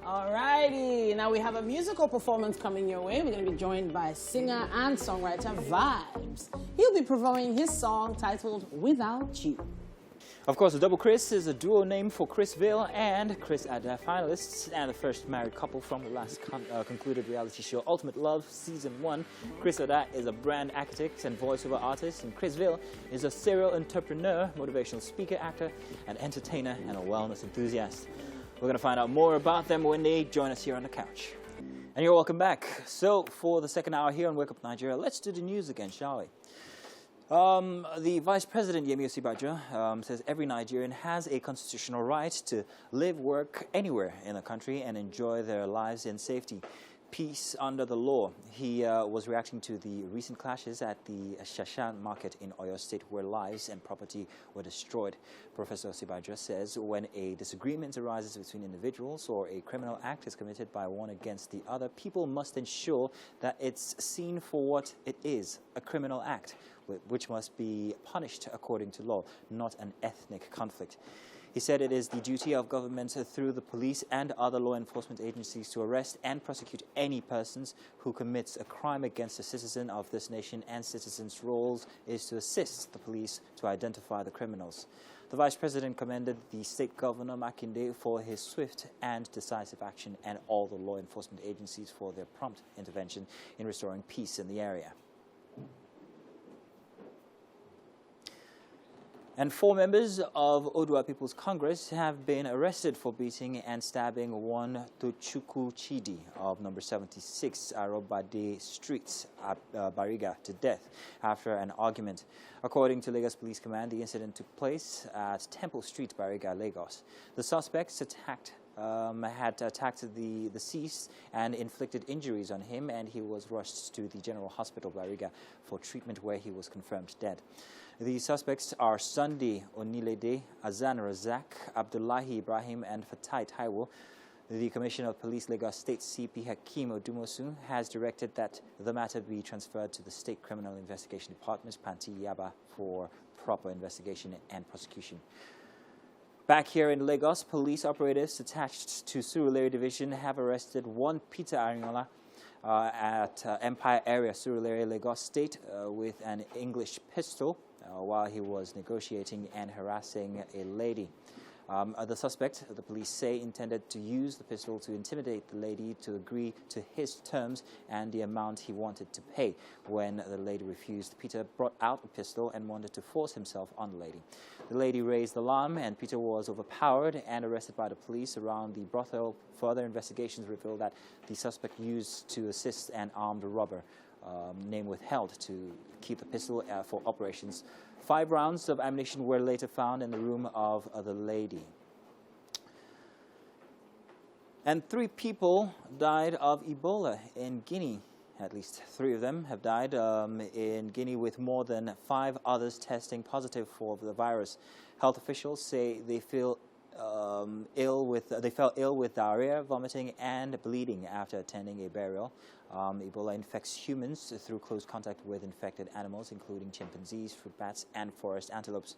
Alrighty, now we have a musical performance coming your way. We're going to be joined by singer and songwriter Vibes. He'll be performing his song titled Without You. Of course, the Double Chris is a duo name for Chris Vale and Chris Ada, finalists and the first married couple from the last concluded reality show Ultimate Love Season 1. Chris Ada is a brand architect and voiceover artist, and Chris Vale is a serial entrepreneur, motivational speaker, actor, and entertainer, and a wellness enthusiast. We're going to find out more about them when they join us here on the couch. And you're welcome back. So, for the second hour here on Wake Up Nigeria, let's do the news again, shall we? The Vice President, Yemi Osinbajo, says every Nigerian has a constitutional right to live, work anywhere in the country and enjoy their lives in safety. Peace under the law. He was reacting to the recent clashes at the Shashan market in Oyo State where lives and property were destroyed. Professor Osinbajo says when a disagreement arises between individuals or a criminal act is committed by one against the other, people must ensure that it's seen for what it is, a criminal act, which must be punished according to law, not an ethnic conflict. He said it is the duty of government through the police and other law enforcement agencies to arrest and prosecute any persons who commits a crime against a citizen of this nation, and citizens' roles is to assist the police to identify the criminals. The Vice President commended the State Governor Makinde for his swift and decisive action and all the law enforcement agencies for their prompt intervention in restoring peace in the area. And 4 members of Odua People's Congress have been arrested for beating and stabbing one Tochukwu Chidi of number 76 Arobade Street at Bariga to death after an argument. According to Lagos Police Command, the incident took place at Temple Street, Bariga, Lagos. The suspects had attacked the deceased and inflicted injuries on him, and he was rushed to the General Hospital, Bariga, for treatment where he was confirmed dead. The suspects are Sunday Onilede, Azan Razak, Abdullahi Ibrahim, and Fatai Taiwo. The Commissioner of Police, Lagos State CP Hakeem Odumosu, has directed that the matter be transferred to the State Criminal Investigation Department, Panti Yaba, for proper investigation and prosecution. Back here in Lagos, police operatives attached to Surulere Division have arrested one Peter Arinola at Empire Area, Surulere, Lagos State, with an English pistol while he was negotiating and harassing a lady. The suspect, the police say, intended to use the pistol to intimidate the lady to agree to his terms and the amount he wanted to pay. When the lady refused, Peter brought out a pistol and wanted to force himself on the lady. The lady raised the alarm and Peter was overpowered and arrested by the police around the brothel. Further investigations revealed that the suspect used to assist an armed robber, name withheld, to keep the pistol for operations. 5 rounds of ammunition were later found in the room of the lady. And 3 people died of Ebola in Guinea. At least 3 of them have died in Guinea, with more than 5 others testing positive for the virus. Health officials say they fell ill with diarrhea, vomiting, and bleeding after attending a burial. Ebola infects humans through close contact with infected animals, including chimpanzees, fruit bats, and forest antelopes.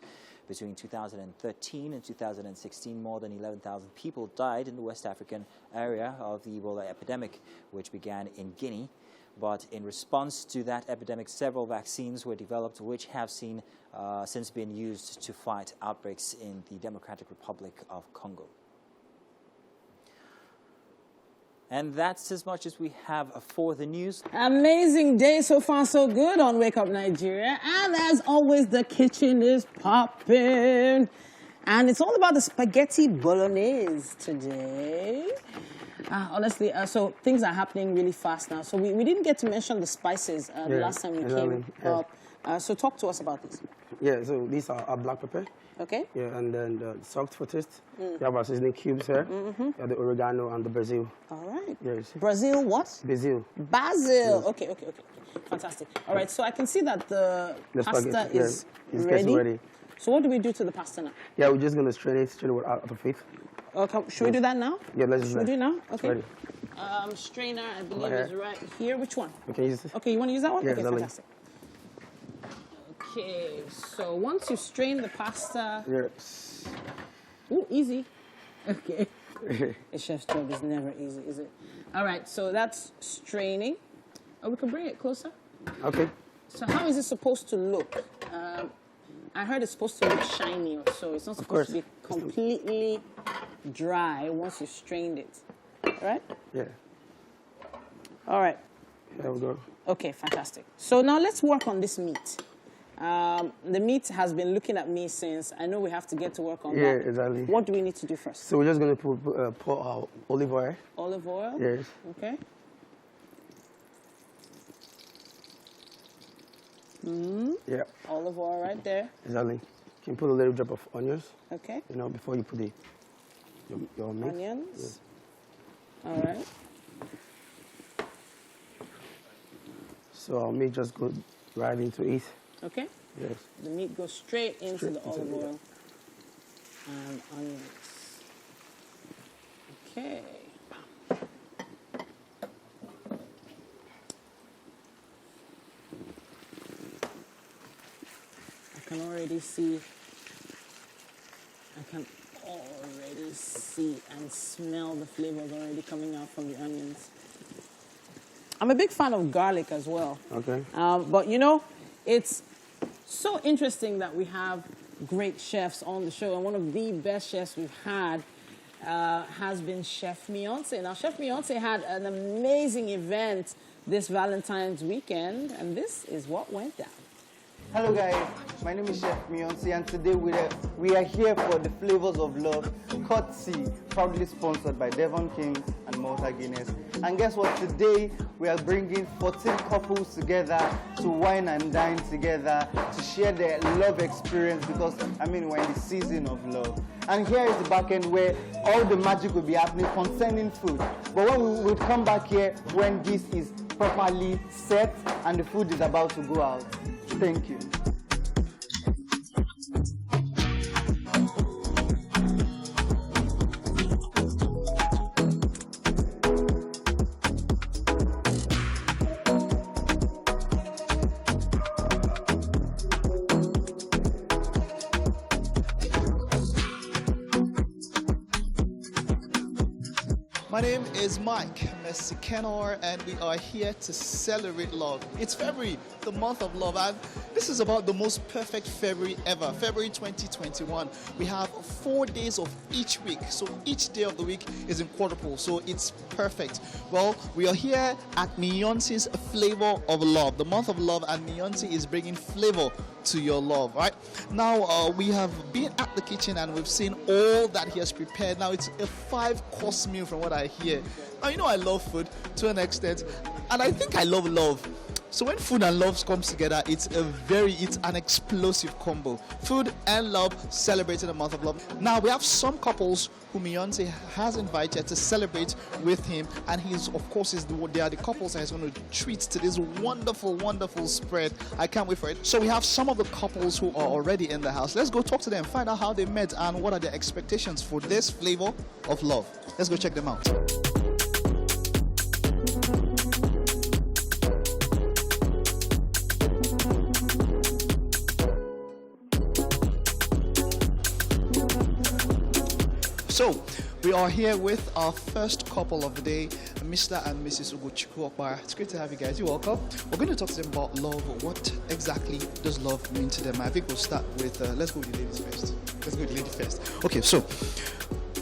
Between 2013 and 2016, more than 11,000 people died in the West African area of the Ebola epidemic, which began in Guinea. But in response to that epidemic, several vaccines were developed, which have since been used to fight outbreaks in the Democratic Republic of Congo. And that's as much as we have for the news. Amazing day so far, so good on Wake Up Nigeria. And as always, the kitchen is popping. And it's all about the spaghetti bolognese today. Honestly, so things are happening really fast now. So we didn't get to mention the spices the last time we came up. So talk to us about this. Yeah, so these are our black pepper. Okay. Yeah, and then the salt for taste. You have our seasoning cubes here. You have the oregano and the basil. All right. Yes. Brazil what? Basil. Basil. Yes. Okay. Fantastic. All right, so I can see that the pasta is ready. So what do we do to the pasta now? Yeah, we're just going to strain it out of it. Okay, should we do that now? Yeah, let's do that. Should we do it now? Okay. Ready. Strainer, I believe, is right here. Which one? Okay, use this. Okay, you want to use that one? Yeah, okay, fantastic. Okay, so once you strain the pasta... Yes. Ooh, easy. Okay. A chef's job is never easy, is it? All right, so that's straining. Oh, we can bring it closer. Okay. So how is it supposed to look? I heard it's supposed to look shiny, so it's not supposed to be completely dry once you strained it. Right? Yeah. All right. There we go. Okay, fantastic. So now let's work on this meat. The meat has been looking at me since. I know we have to get to work on that. Yeah, exactly. What do we need to do first? So we're just going to pour our olive oil. Olive oil? Yes. Okay. Yeah. Olive oil right there. Exactly. You can put a little drop of onions. Okay. You know, before you put your meat. Onions. Yes. All right. So our meat just goes right into it. Okay. Yes. The meat goes straight into the olive oil and onions. Okay. I can already see and smell the flavors already coming out from the onions. I'm a big fan of garlic as well. Okay. But you know, it's so interesting that we have great chefs on the show, and one of the best chefs we've had has been Chef Mionce. Now, Chef Mionce had an amazing event this Valentine's weekend, and this is what went down. Hello guys, my name is Chef Mionsi and today we are here for the Flavors of Love, courtesy, proudly sponsored by Devon Kings and Malta Guinness. And guess what, today we are bringing 14 couples together to wine and dine together to share their love experience because, I mean, we're in the season of love. And here is the back end where all the magic will be happening concerning food. But when we will come back here when this is properly set and the food is about to go out. Thank you. My name is Mike Messikenor, and we are here to celebrate love. It's February, the month of love, and this is about the most perfect February ever, February 2021. We have 4 days of each week, so each day of the week is in quadruple, so it's perfect. Well, we are here at Mionsi's Flavor of Love, the month of love, and Mionsi is bringing flavor to your love, right? Now, we have been at the kitchen and we've seen all that he has prepared. Now, it's a 5-course meal from what I hear. Now, you know I love food to an extent, and I think I love love. So when food and love comes together, it's an explosive combo. Food and love celebrating the month of love. Now, we have some couples who Mionsi has invited to celebrate with him, and they are the couples that he's going to treat to this wonderful, wonderful spread. I can't wait for it. So we have some of the couples who are already in the house. Let's go talk to them, find out how they met and what are their expectations for this flavor of love. Let's go check them out. So, we are here with our first couple of the day, Mr. and Mrs. Ugochukwu. It's great to have you guys. You're welcome. We're going to talk to them about love. What exactly does love mean to them? I think we'll start with, let's go with the ladies first. Okay, so,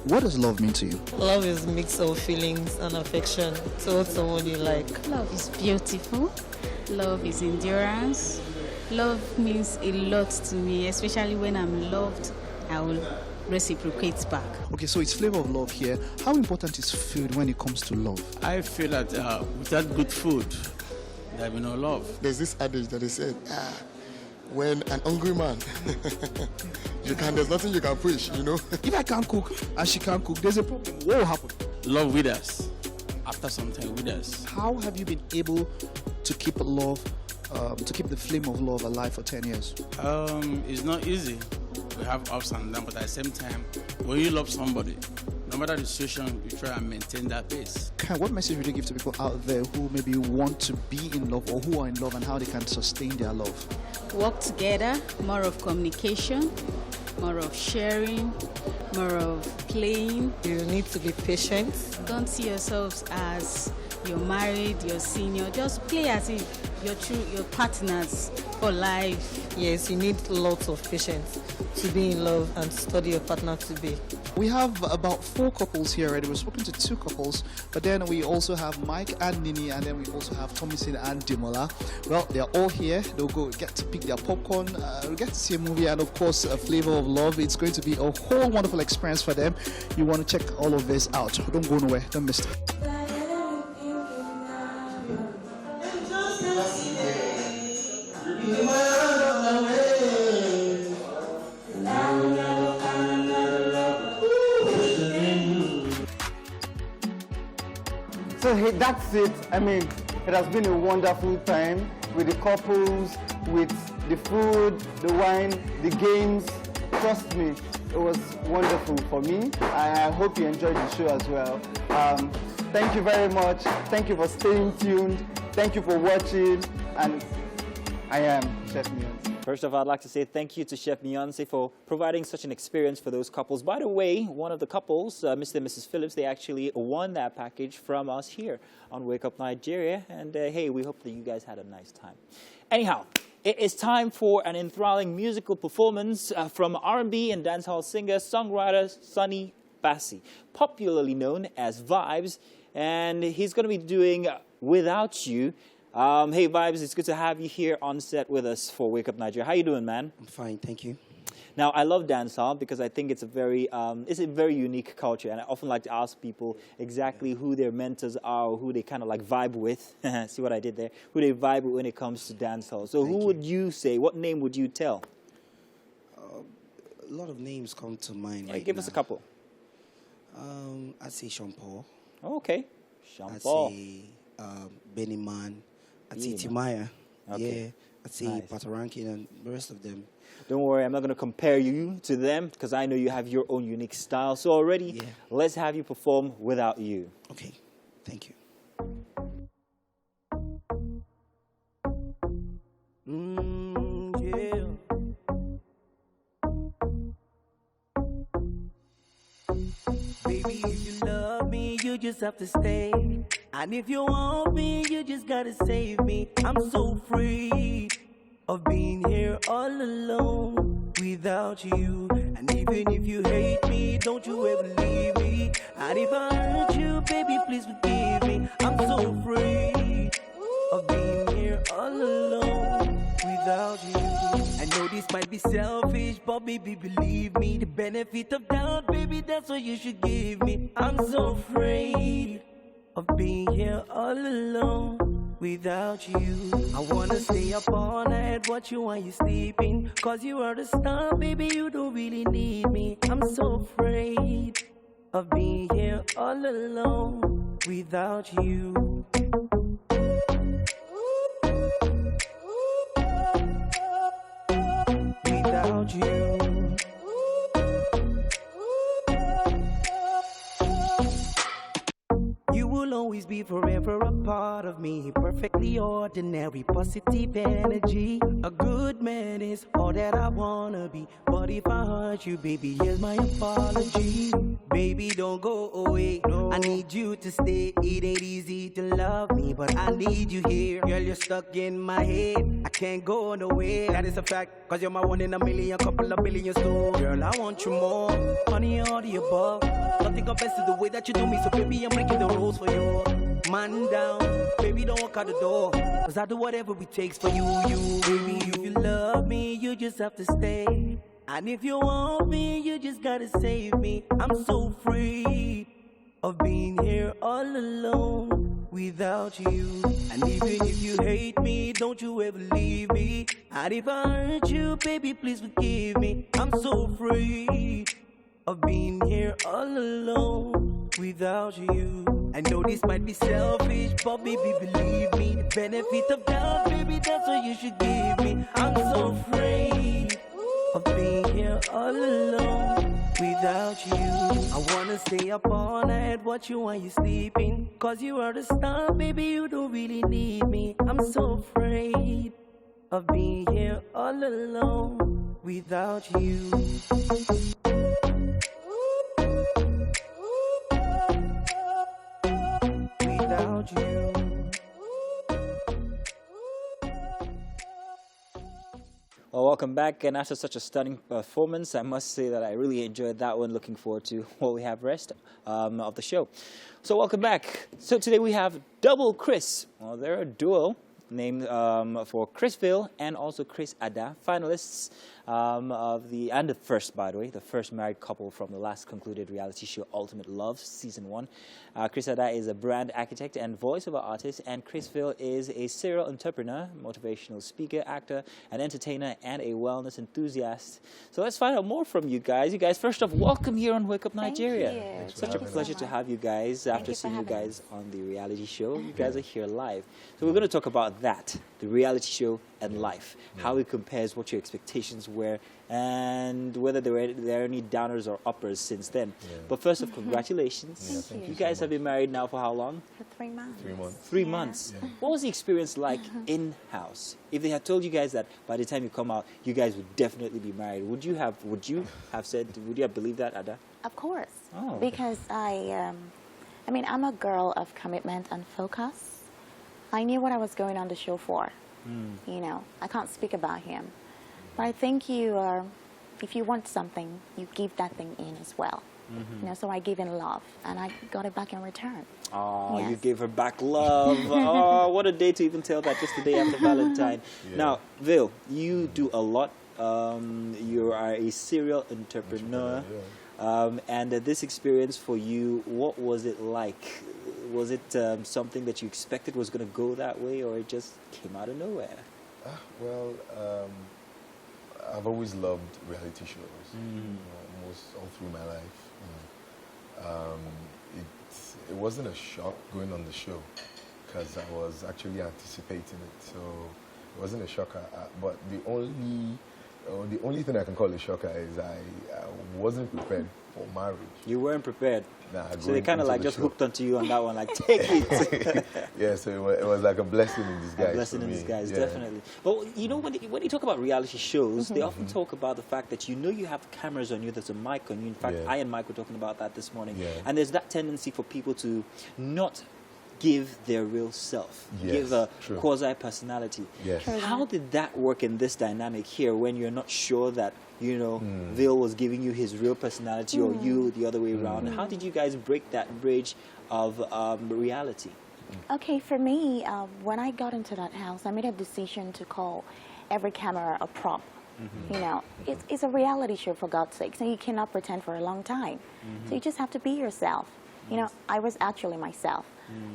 what does love mean to you? Love is a mix of feelings and affection towards someone you like. Love is beautiful. Love is endurance. Love means a lot to me, especially when I'm loved. I will reciprocate back. Okay, so it's flavor of love here. How important is food when it comes to love? I feel that without good food, there will be no love. There's this adage that they said, when an hungry man, there's nothing you can push, you know. If I can't cook and she can't cook, there's a problem. What will happen? Love with us. After some time with us. How have you been able to keep love, to keep the flame of love alive for 10 years? It's not easy. We have ups and downs, but at the same time, when you love somebody, no matter the situation, you try and maintain that pace. What message would you give to people out there who maybe want to be in love or who are in love and how they can sustain their love? Work together, more of communication, more of sharing, more of playing. You need to be patient. Don't see yourselves as you're married, you're senior. Just play as if you're partners for life. Yes, you need lots of patience to be in love and study your partner to be. We have about 4 couples here already. We've spoken to 2 couples, but then we also have Mike and Nini, and then we also have Thomason and Demola. Well, they're all here. They'll go get to pick their popcorn, we'll get to see a movie, and of course, a flavor of love. It's going to be a whole wonderful experience for them. You want to check all of this out. Don't go nowhere. Don't miss it. So hey, that's it. I mean, it has been a wonderful time with the couples, with the food, the wine, the games. Trust me, it was wonderful for me. I hope you enjoyed the show as well. Thank you very much. Thank you for staying tuned. Thank you for watching. And I am Chef Mionsi. First of all, I'd like to say thank you to Chef Mionsi for providing such an experience for those couples. By the way, one of the couples, Mr. and Mrs. Phillips, they actually won that package from us here on Wake Up Nigeria. And hey, we hope that you guys had a nice time. Anyhow, it is time for an enthralling musical performance from R&B and dancehall singer, songwriter Sonny Bassi, popularly known as Vibes. And he's going to be doing Without You. Hey, Vibes, it's good to have you here on set with us for Wake Up Nigeria. How you doing, man? I'm fine, thank you. Now, I love dancehall because I think it's a very unique culture, and I often like to ask people exactly who their mentors are, or who they kind of like vibe with. See what I did there? Who they vibe with when it comes to dancehall. So, who would you say? What name would you tell? A lot of names come to mind. Yeah, give us a couple. I'd say Sean Paul. Oh, okay, Sean I'd Paul. say Benny Man. I'd say Benny Timaya. Okay. Yeah. I'd say Nice. Patarankin and the rest of them. Don't worry, I'm not going to compare you to them because I know you have your own unique style. So already, let's have you perform Without You. Okay, thank you. Yeah. Baby, if you love me, you just have to stay. And if you want me, you just gotta save me. I'm so free of being here all alone without you. And even if you hate me, don't you ever leave me. And if I hurt you, baby, please forgive me. I'm so free of being here all alone without you. I know this might be selfish, but baby, believe me, the benefit of doubt, baby, that's what you should give me. I'm so afraid of being here all alone without you. I wanna stay up all night, watch you while you're sleeping. Cause you are the star, baby, you don't really need me. I'm so afraid of being here all alone without you. Without you. You will always be forever a part of me. Perfectly ordinary, positive energy. A good man is all that I wanna be. But if I hurt you, baby, here's my apology. Baby, don't go away. No. I need you to stay. It ain't easy to love me, but I need you here. Girl, you're stuck in my head. I can't go nowhere. That is a fact, cause you're my one in a million, couple of billion store. Girl, I want you more. Honey, all the above. Nothing compares to the way that you do me. So baby, I'm breaking the rules for you. Man down, baby, don't walk out the door. Cause I do whatever it takes for you. Baby, if you love me, you just have to stay. And if you want me, you just gotta save me. I'm so free of being here all alone without you. And even if you hate me, don't you ever leave me. And if I hurt you, baby, please forgive me. I'm so free of being here all alone without you. I know this might be selfish, but baby, believe me, the benefit of doubt, baby, that's what you should give me. I'm so afraid of being here all alone without you. I wanna stay up all night, watch you while you're sleeping. Cause you are the star, baby, you don't really need me. I'm so afraid of being here all alone without you. Without you. Well, welcome back, and after such a stunning performance, I must say that I really enjoyed that one. Looking forward to what we have rest of the show. So welcome back. So today we have Double Chris. Well, they're a duo named for Chrisville and also Chris Ada, finalists of the first, by the way, the first married couple from the last concluded reality show Ultimate Love Season 1. Chris Ada is a brand architect and voiceover artist, and Chrisville is a serial entrepreneur, motivational speaker, actor, an entertainer, and a wellness enthusiast. So let's find out more from you guys. You guys, first off, welcome here on Wake Up Nigeria. Such a pleasure to have you guys after seeing you guys on the reality show. You guys are here live. So we're going to talk about that, the reality show and life, how it compares, what your expectations were, and whether there are any downers or uppers since then. But first off, congratulations. Thank you guys have been married now for how long? For 3 months. 3 months. 3 months. What was the experience like in-house? If they had told you guys that by the time you come out, you guys would definitely be married, would you have believed that, Ada? Of course. Oh, okay. Because I mean, I'm a girl of commitment and focus. I knew what I was going on the show for. You know, I can't speak about him. But I think you if you want something, you give that thing in as well. You know, so I gave in love, and I got it back in return. Oh, Yes. you gave her back love. Oh, what a day to even tell that, just the day after Valentine. Now, Vil, you do a lot. You are a serial entrepreneur. And this experience for you, what was it like? Was it something that you expected was going to go that way, or it just came out of nowhere? Well, I've always loved reality shows, almost all through my life. It wasn't a shock going on the show because I was actually anticipating it, so it wasn't a shocker. But the only thing I can call a shocker is I wasn't prepared for marriage. You weren't prepared. Nah, so they kind of like just hooked onto you on that one, like take it. Yeah, so it was like a blessing in disguise. A blessing for in me. disguise, Yeah. definitely. Well, you know, when you talk about reality shows, they often talk about the fact that you know you have cameras on you, there's a mic on you. In fact, I and Mike were talking about that this morning. Yeah. And there's that tendency for people to not give their real self, give a quasi-personality. Yes. How did that work in this dynamic here when you're not sure that, you know, Vil was giving you his real personality or you the other way around? How did you guys break that bridge of reality? Okay, for me, when I got into that house, I made a decision to call every camera a prop. You know, it's a reality show, for God's sake, so you cannot pretend for a long time. So you just have to be yourself. You know, I was actually myself.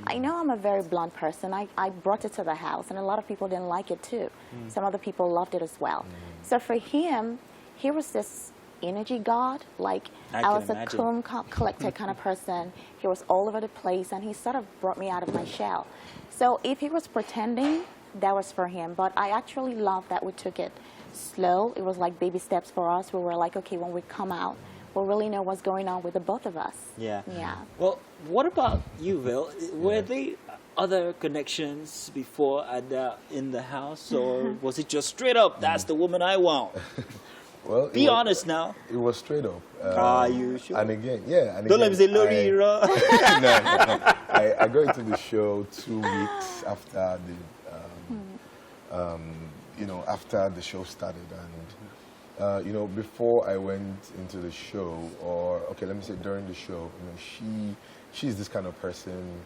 I know I'm a very blunt person. I brought it to the house, and a lot of people didn't like it too. Some other people loved it as well. So for him, he was this energy god. Like, I was a comb collector kind of person. He was all over the place, and he sort of brought me out of my shell. So if he was pretending, that was for him. But I actually love that we took it slow. It was like baby steps for us. We were like, okay, when we come out, we'll really know what's going on with the both of us. Yeah. Yeah. Well, what about you, Vil? Were there other connections before in the house, or was it just straight up, that's the woman I want? Well, be honest now. It was straight up. Are you sure? And again, yeah. And don't let me say Lori. No. I got into the show 2 weeks after the, you know, after the show started, and you know, before I went into the show, or okay, let me say during the show, you know, she's this kind of person.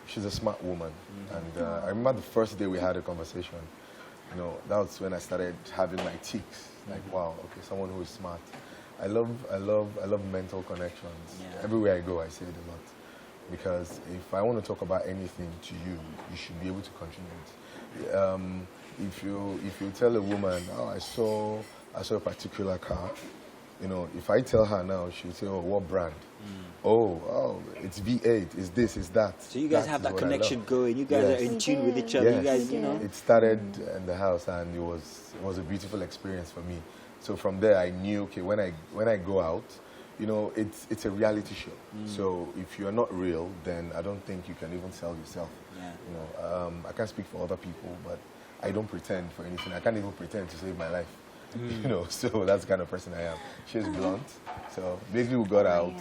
She's a smart woman, and I remember the first day we had a conversation. You know, that was when I started having my tics. Like, wow, okay, someone who is smart. I love mental connections. Yeah. Everywhere I go, I say it a lot, because if I want to talk about anything to you, you should be able to contribute. If you tell a woman, oh, I saw a particular car, you know, if I tell her now, she'll say, oh, what brand? Oh, it's V8, it's this, it's that. So you guys have that connection going. You guys are in tune with each other. Yes. You guys, you know. It started in the house, and it was a beautiful experience for me. So from there, I knew, okay, when I go out, you know, it's a reality show. So if you're not real, then I don't think you can even sell yourself. Yeah. You know, I can't speak for other people, but I don't pretend for anything. I can't even pretend to save my life. You know, so that's the kind of person I am. She's blunt. So basically, we got out.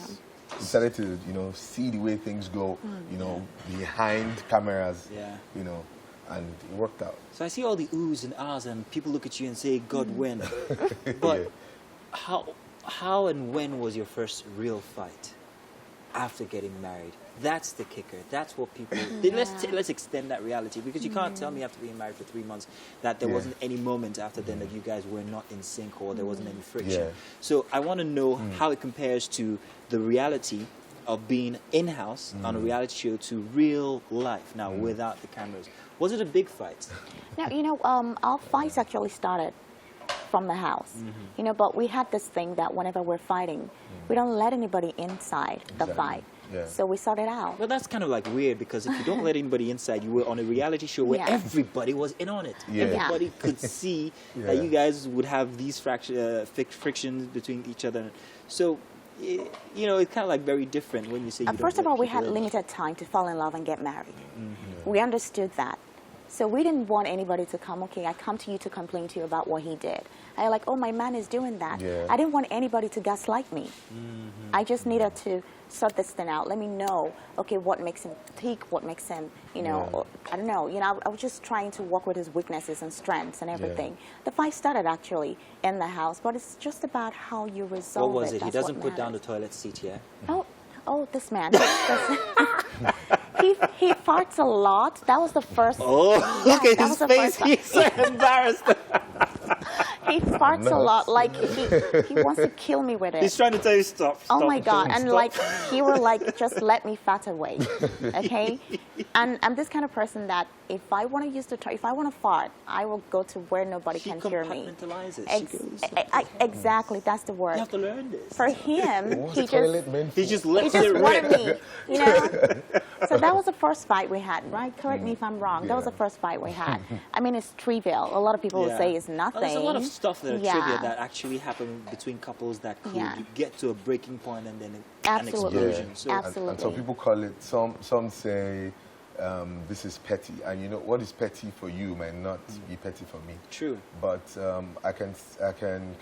We started to, you know, see the way things go, you know, behind cameras, you know, and it worked out. So I see all the oohs and ahs, and people look at you and say, God, when? But how and when was your first real fight after getting married? That's the kicker. That's what people... Let's extend that reality, because you can't tell me after being married for 3 months that there wasn't any moment after then that you guys were not in sync or there wasn't any friction. Yeah. So I want to know how it compares to the reality of being in-house on a reality show to real life now without the cameras. Was it a big fight? Now, you know, our fights actually started from the house, you know, but we had this thing that whenever we're fighting, we don't let anybody inside the fight. Yeah. So we sorted out. Well, that's kind of like weird, because if you don't let anybody inside, you were on a reality show where everybody was in on it. Yeah. Everybody could see that you guys would have these frictions between each other. So, you know, it's kind of like very different when you say you don't first of all, we had in. limited time to fall in love and get married. We understood that. So we didn't want anybody to come, okay, I come to you to complain to you about what he did. I like, oh, my man is doing that. Yeah. I didn't want anybody to gaslight me. I just needed to sort this thing out. Let me know, okay, what makes him tick, what makes him, you know, or, I don't know. You know, I was just trying to work with his weaknesses and strengths and everything. The fight started actually in the house, but it's just about how you resolve it. What was it? He That's doesn't what put down the matters. toilet seat yet. Oh, this man. He farts a lot. That was the first. Oh, yeah, look at that his was the face. first He's so embarrassed. He farts a lot. Like he wants to kill me with it. He's trying to tell you stop. Oh stop, my God! stop. And like he will like just let me fart away, okay? And I'm this kind of person that if I want to use the if I want to fart, I will go to where nobody can hear me. Exactly, that's the word. You have to learn this. For him, he just lets he just it wanted rip. me, you know. So that was the first fight we had, right? Correct me if I'm wrong. That was the first fight we had. I mean, it's trivial. A lot of people will say it's nothing. Well, there's a lot of stuff that are trivia that actually happen between couples that could get to a breaking point and then an explosion. So, and so people call it, some say this is petty. And you know, what is petty for you might not be petty for me. True. But I can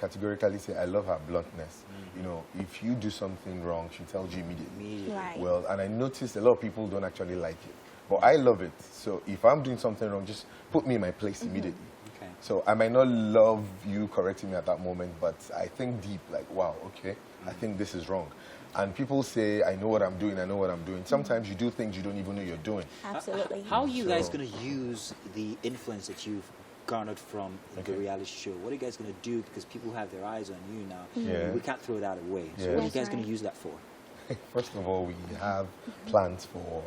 categorically say I love her bluntness. You know, if you do something wrong, she tells you immediately. Right. Well, and I noticed a lot of people don't actually like it. But I love it. So if I'm doing something wrong, just put me in my place immediately. Okay. So I might not love you correcting me at that moment, but I think deep, like, wow, okay, I think this is wrong. And people say, I know what I'm doing, I know what I'm doing. Sometimes you do things you don't even know you're doing. Absolutely. How are you guys going to use the influence that you've garnered from the reality show? What are you guys going to do? Because people have their eyes on you now. Yeah. We can't throw that away. So Yeah. what are you guys going to use that for? First of all, we have plans for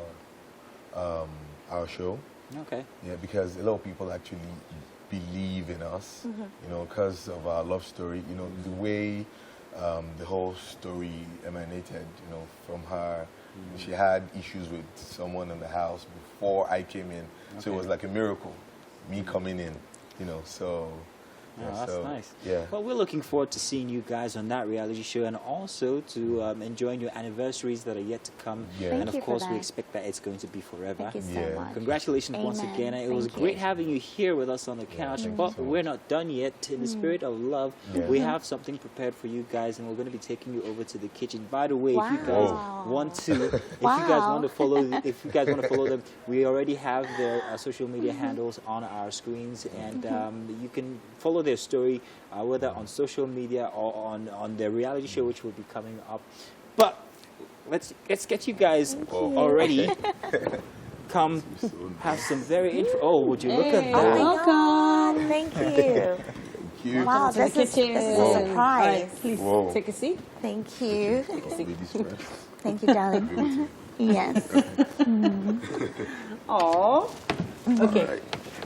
our show. Okay. Yeah, because a lot of people actually believe in us, you know, because of our love story, you know, the way the whole story emanated, you know, from her. She had issues with someone in the house before I came in. So it was like a miracle, me coming in, you know, so... Oh, that's nice. Yeah. Well, we're looking forward to seeing you guys on that reality show and also to enjoying your anniversaries that are yet to come. Yeah. And Thank of you for course, we that. expect that it's going to be forever. Thank you so much. Congratulations once Amen. again. It was Thank great you. having you here with us on the couch. thank But you so we're not done yet. In the spirit of love, Yeah. we have something prepared for you guys, and we're going to be taking you over to the kitchen. By the way, if you guys Wow. want to, if you guys want to follow, them, we already have their social media handles on our screens, and you can follow their story. Whether on social media or on their reality show, which will be coming up. But let's get you guys already. Come have some very oh, would you look at that? Oh my God! Thank you. Thank you. Wow, To the this is kitchen. a All surprise. right, please Whoa. take a seat. Thank you. Ladies first. Thank you, darling. Yes. Oh. Okay. All right.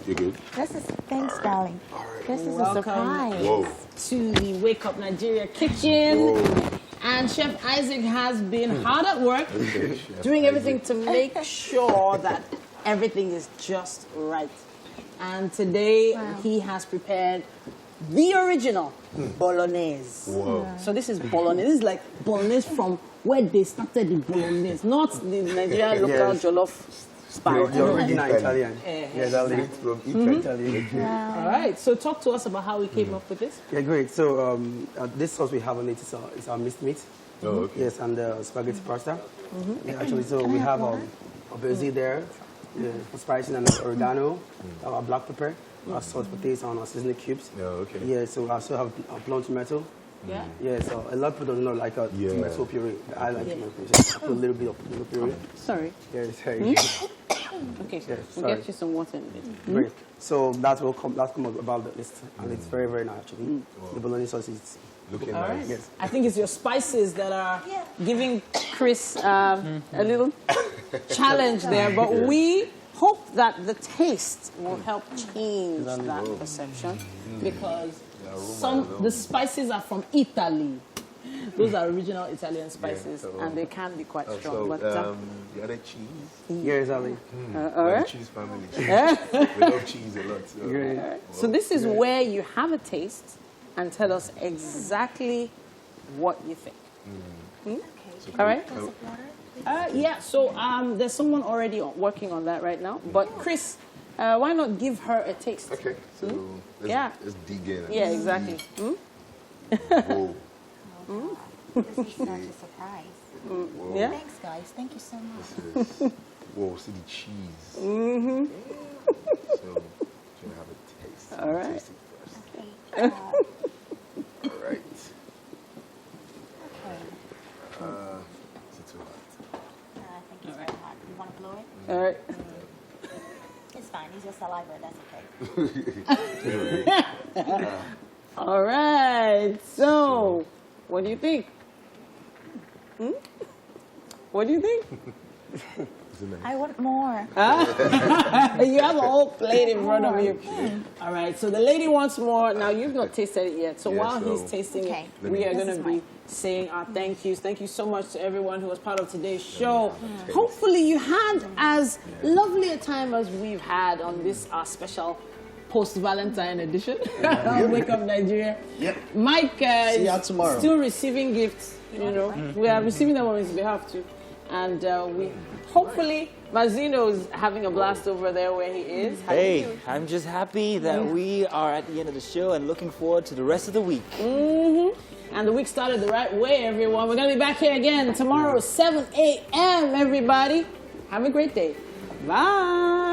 You're good? This is thanks, darling. This is a Welcome. surprise. Whoa. To the Wake Up Nigeria kitchen. Whoa. And Chef Isaac has been hard at work, Okay, Chef doing everything Isaac. to make sure that everything is just right. And today he has prepared the original bolognese. Whoa. So this is bolognese. This is like bolognese from where they started the bolognese, not the Nigerian local jollof style. The original Italian. Yes, I'll Straight from Italy. Italian. All right. So talk to us about how we came up with this. Yeah, great. So this sauce we have on it is our minced meat. Oh, okay. Yes, and spaghetti pasta. Yeah, actually, so we have basil there, for spicing, and oregano, our black pepper, our salt potatoes, and our seasoning cubes. Yeah, okay. Yeah, so we also have a plum tomato. Yeah. Yeah, so a lot of people don't know like a Yeah. tomato puree. I like tomato puree. So I put a little bit of tomato puree. Sorry. Yeah, sorry. Okay. Yeah, We'll sorry. get you some water in a bit. Great. So that's come about the list, and it's very, very nice actually. The bolognese sauce is Looking All nice. right. yes. I think it's your spices that are giving Chris a little challenge there, but we hope that the taste will help change that perception because the spices are from Italy. Those are original Italian spices, and they can be quite strong. So, But, the other cheese? Yeah, exactly. We're alright. the cheese family. We love cheese a lot. So, Great. so this is where you have a taste and tell us exactly what you think. All right? Yeah, so there's someone already working on that right now. But Chris, why not give her a taste? Okay, so yeah. let's dig in. Yeah, exactly. Whoa. This is such a surprise. Whoa. Yeah. Thanks, guys. Thank you so much. This is, whoa, see the cheese. Mm-hmm. So, can I have a taste? All right. Taste it first. Okay. All right. Okay. Is it too hot? I think it's very hot. You want to blow it? All right. It's fine. It's just saliva. That's okay. All right. So, what do you think? What do you think? I want more. You have a whole plate in front of you. All right, so the lady wants more. Now, you've not tasted it yet. So while he's tasting it, we are going to be saying our thank yous. Thank you so much to everyone who was part of today's show. Hopefully you had as lovely a time as we've had on this special post-Valentine edition of Wake Up Nigeria. Yep. Mike See you is tomorrow. still receiving gifts. You know, we are receiving them on his behalf too. And we hopefully Mazino is having a blast over there where he is. Hey, I'm just happy that we are at the end of the show and looking forward to the rest of the week. And the week started the right way, everyone. We're going to be back here again tomorrow, 7 a.m., everybody. Have a great day. Bye.